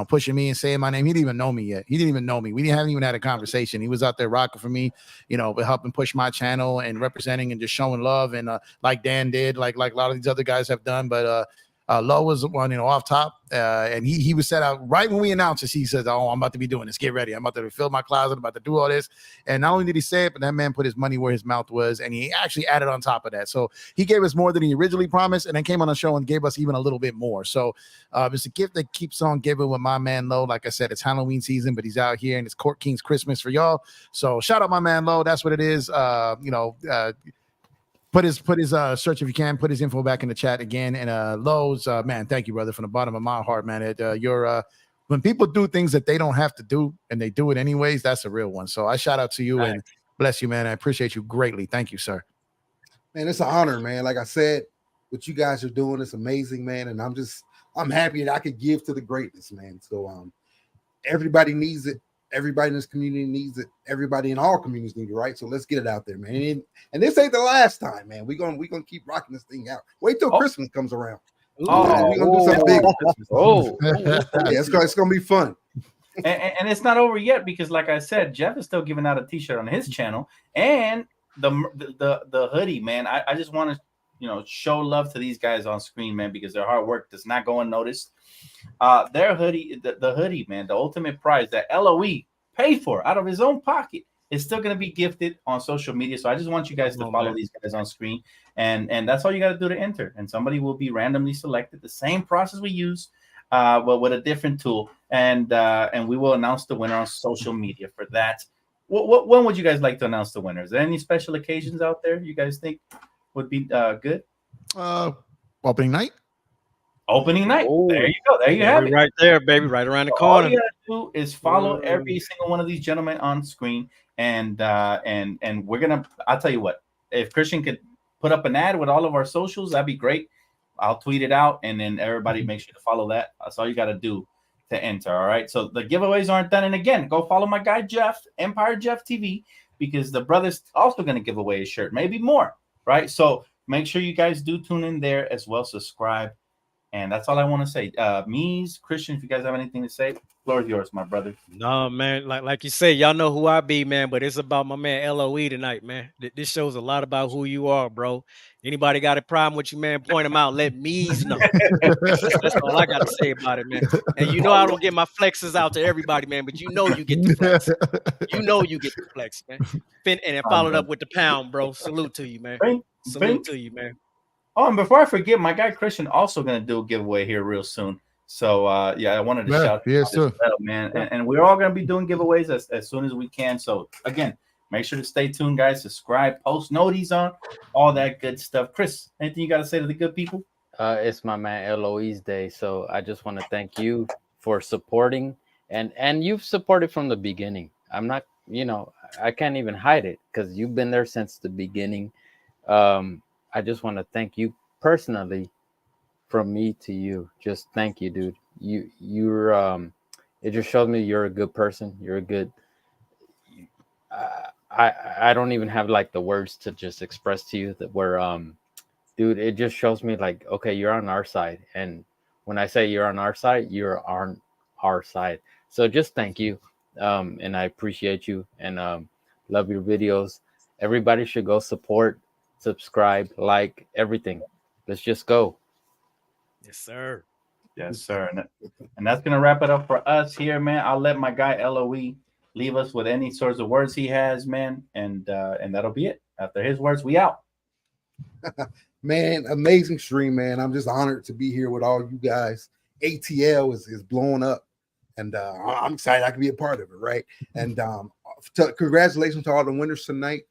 pushing me and saying my name. He didn't even know me yet. He didn't even know me. We haven't even had a conversation. He was out there rocking for me, helping push my channel and representing and just showing love and like Dan did, like a lot of these other guys have done, but. Low was the one, off top, and he was set out right when we announced this. He says, "Oh, I'm about to be doing this. Get ready. I'm about to fill my closet. I'm about to do all this." And not only did he say it, but that man put his money where his mouth was, and he actually added on top of that. So he gave us more than he originally promised, and then came on the show and gave us even a little bit more. So it's a gift that keeps on giving with my man Low. Like I said, it's Halloween season, but he's out here, and it's Court King's Christmas for y'all. So shout out my man Low. That's what it is. Put his search if you can. Put his info back in the chat again. And Lowe's, man, thank you, brother, from the bottom of my heart, man. You're when people do things that they don't have to do and they do it anyways, that's a real one. So I shout out to you and bless you, man. I appreciate you greatly. Thank you, sir. Man, it's an honor, man. Like I said, what you guys are doing is amazing, man. And I'm happy that I could give to the greatness, man. So everybody needs it. Everybody in this community needs it. Everybody in all communities need it, right? So let's get it out there, man. And this ain't the last time, man. We're gonna keep rocking this thing out. Wait till Christmas comes around. We're gonna do something big on Christmas. Yeah, it's gonna be fun. And it's not over yet because, like I said, Jeff is still giving out a T-shirt on his channel and the hoodie, man. I just want to show love to these guys on screen, man, because their hard work does not go unnoticed. Their hoodie, the hoodie, man, the ultimate prize that LOE paid for out of his own pocket is still going to be gifted on social media. So I just want you guys to follow these guys on screen, and that's all you got to do to enter. And somebody will be randomly selected, the same process we use, but with a different tool. And we will announce the winner on social media for that. When would you guys like to announce the winner? Is there any special occasions out there you guys think would be good? Opening night. Opening night. Oh, there you go. There you have it. Right there, baby. Right around the corner. All you gotta do is follow every single one of these gentlemen on screen, and we're gonna. I'll tell you what. If Christian could put up an ad with all of our socials, that'd be great. I'll tweet it out, and then everybody make sure to follow that. That's all you got to do to enter. All right. So the giveaways aren't done, and again, go follow my guy Jeff, Empire Jeff TV, because the brother's also gonna give away a shirt, maybe more. Right. So make sure you guys do tune in there as well. Subscribe. And that's all I want to say. Mies, Christian, if you guys have anything to say, floor is yours, my brother. No, man. Like you say, y'all know who I be, man. But it's about my man LOE tonight, man. This shows a lot about who you are, bro. Anybody got a problem with you, man? Point them out. Let Mies know. That's all I got to say about it, man. And I don't get my flexes out to everybody, man. But you get the flex. You get the flex, man. And followed up with the pound, bro. Salute to you, man. Salute to you, man. Oh, and before I forget, my guy Christian also going to do a giveaway here real soon. So, I wanted to shout out as well, man. And we're all going to be doing giveaways as soon as we can. So, again, make sure to stay tuned, guys. Subscribe, post noties on, all that good stuff. Chris, anything you got to say to the good people? It's my man LOE's day. So, I just want to thank you for supporting. And you've supported from the beginning. I'm not, you know, I can't even hide it because you've been there since the beginning. I just want to thank you personally, from me to you. Just thank you, dude. You're it just shows me you're a good person. You're a good. I don't even have like the words to just express to you that we're dude. It just shows me like, okay, you're on our side, and when I say you're on our side, you're on our side. So just thank you, and I appreciate you, and love your videos. Everybody should go support, subscribe, like everything. Let's just go. Yes, sir. Yes, sir. And that's gonna wrap it up for us here, man. I'll let my guy LOE leave us with any sorts of words he has, man, and that'll be it. After his words, we out. Man, amazing stream, man. I'm just honored to be here with all you guys. ATL is blowing up, and I'm excited I can be a part of it, right? And congratulations to all the winners tonight.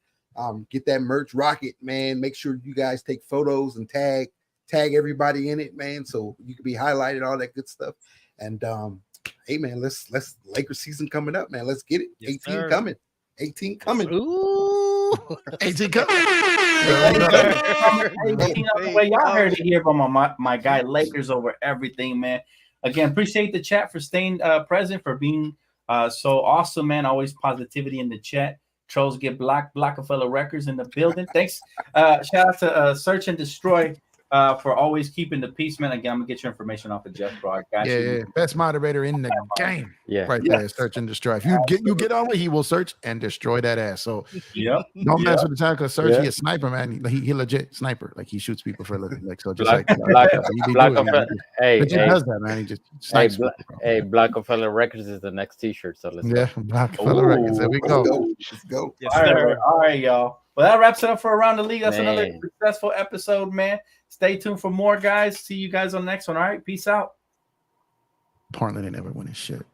Get that merch, rock it, man. Make sure you guys take photos and tag everybody in it, man, so you can be highlighted, all that good stuff. And hey, man, let's Lakers season coming up, man. Let's get it. Yes, 18 sir. coming. 18 coming. Ooh. 18 coming. 18 on the way. Y'all heard it here from my guy Lakers over everything, man. Again, appreciate the chat for staying present, for being so awesome, man. Always positivity in the chat. Trolls get blocked. Blockefeller Records in the building. Thanks. Shout out to Search and Destroy for always keeping the peace, man. Again, I'm gonna get your information off of Jeff, bro. I got you. Yeah, best moderator in the game. Yeah, right there. Search and destroy. If you get on with, he will search and destroy that ass. So don't mess with the time, because Search, he a sniper, man. He legit sniper. Like, he shoots people for a living. Like, so just Black does that, man. He just snipes people, Blockefeller Records is the next T-shirt. So let's go. Blockefeller Records. There we go. Let's go. Yes, All right, y'all. Well, that wraps it up for Around the League. That's another Man. successful episode, man. Stay tuned for more, guys. See you guys on the next one. All right, peace out. Portland ain't never winning shit.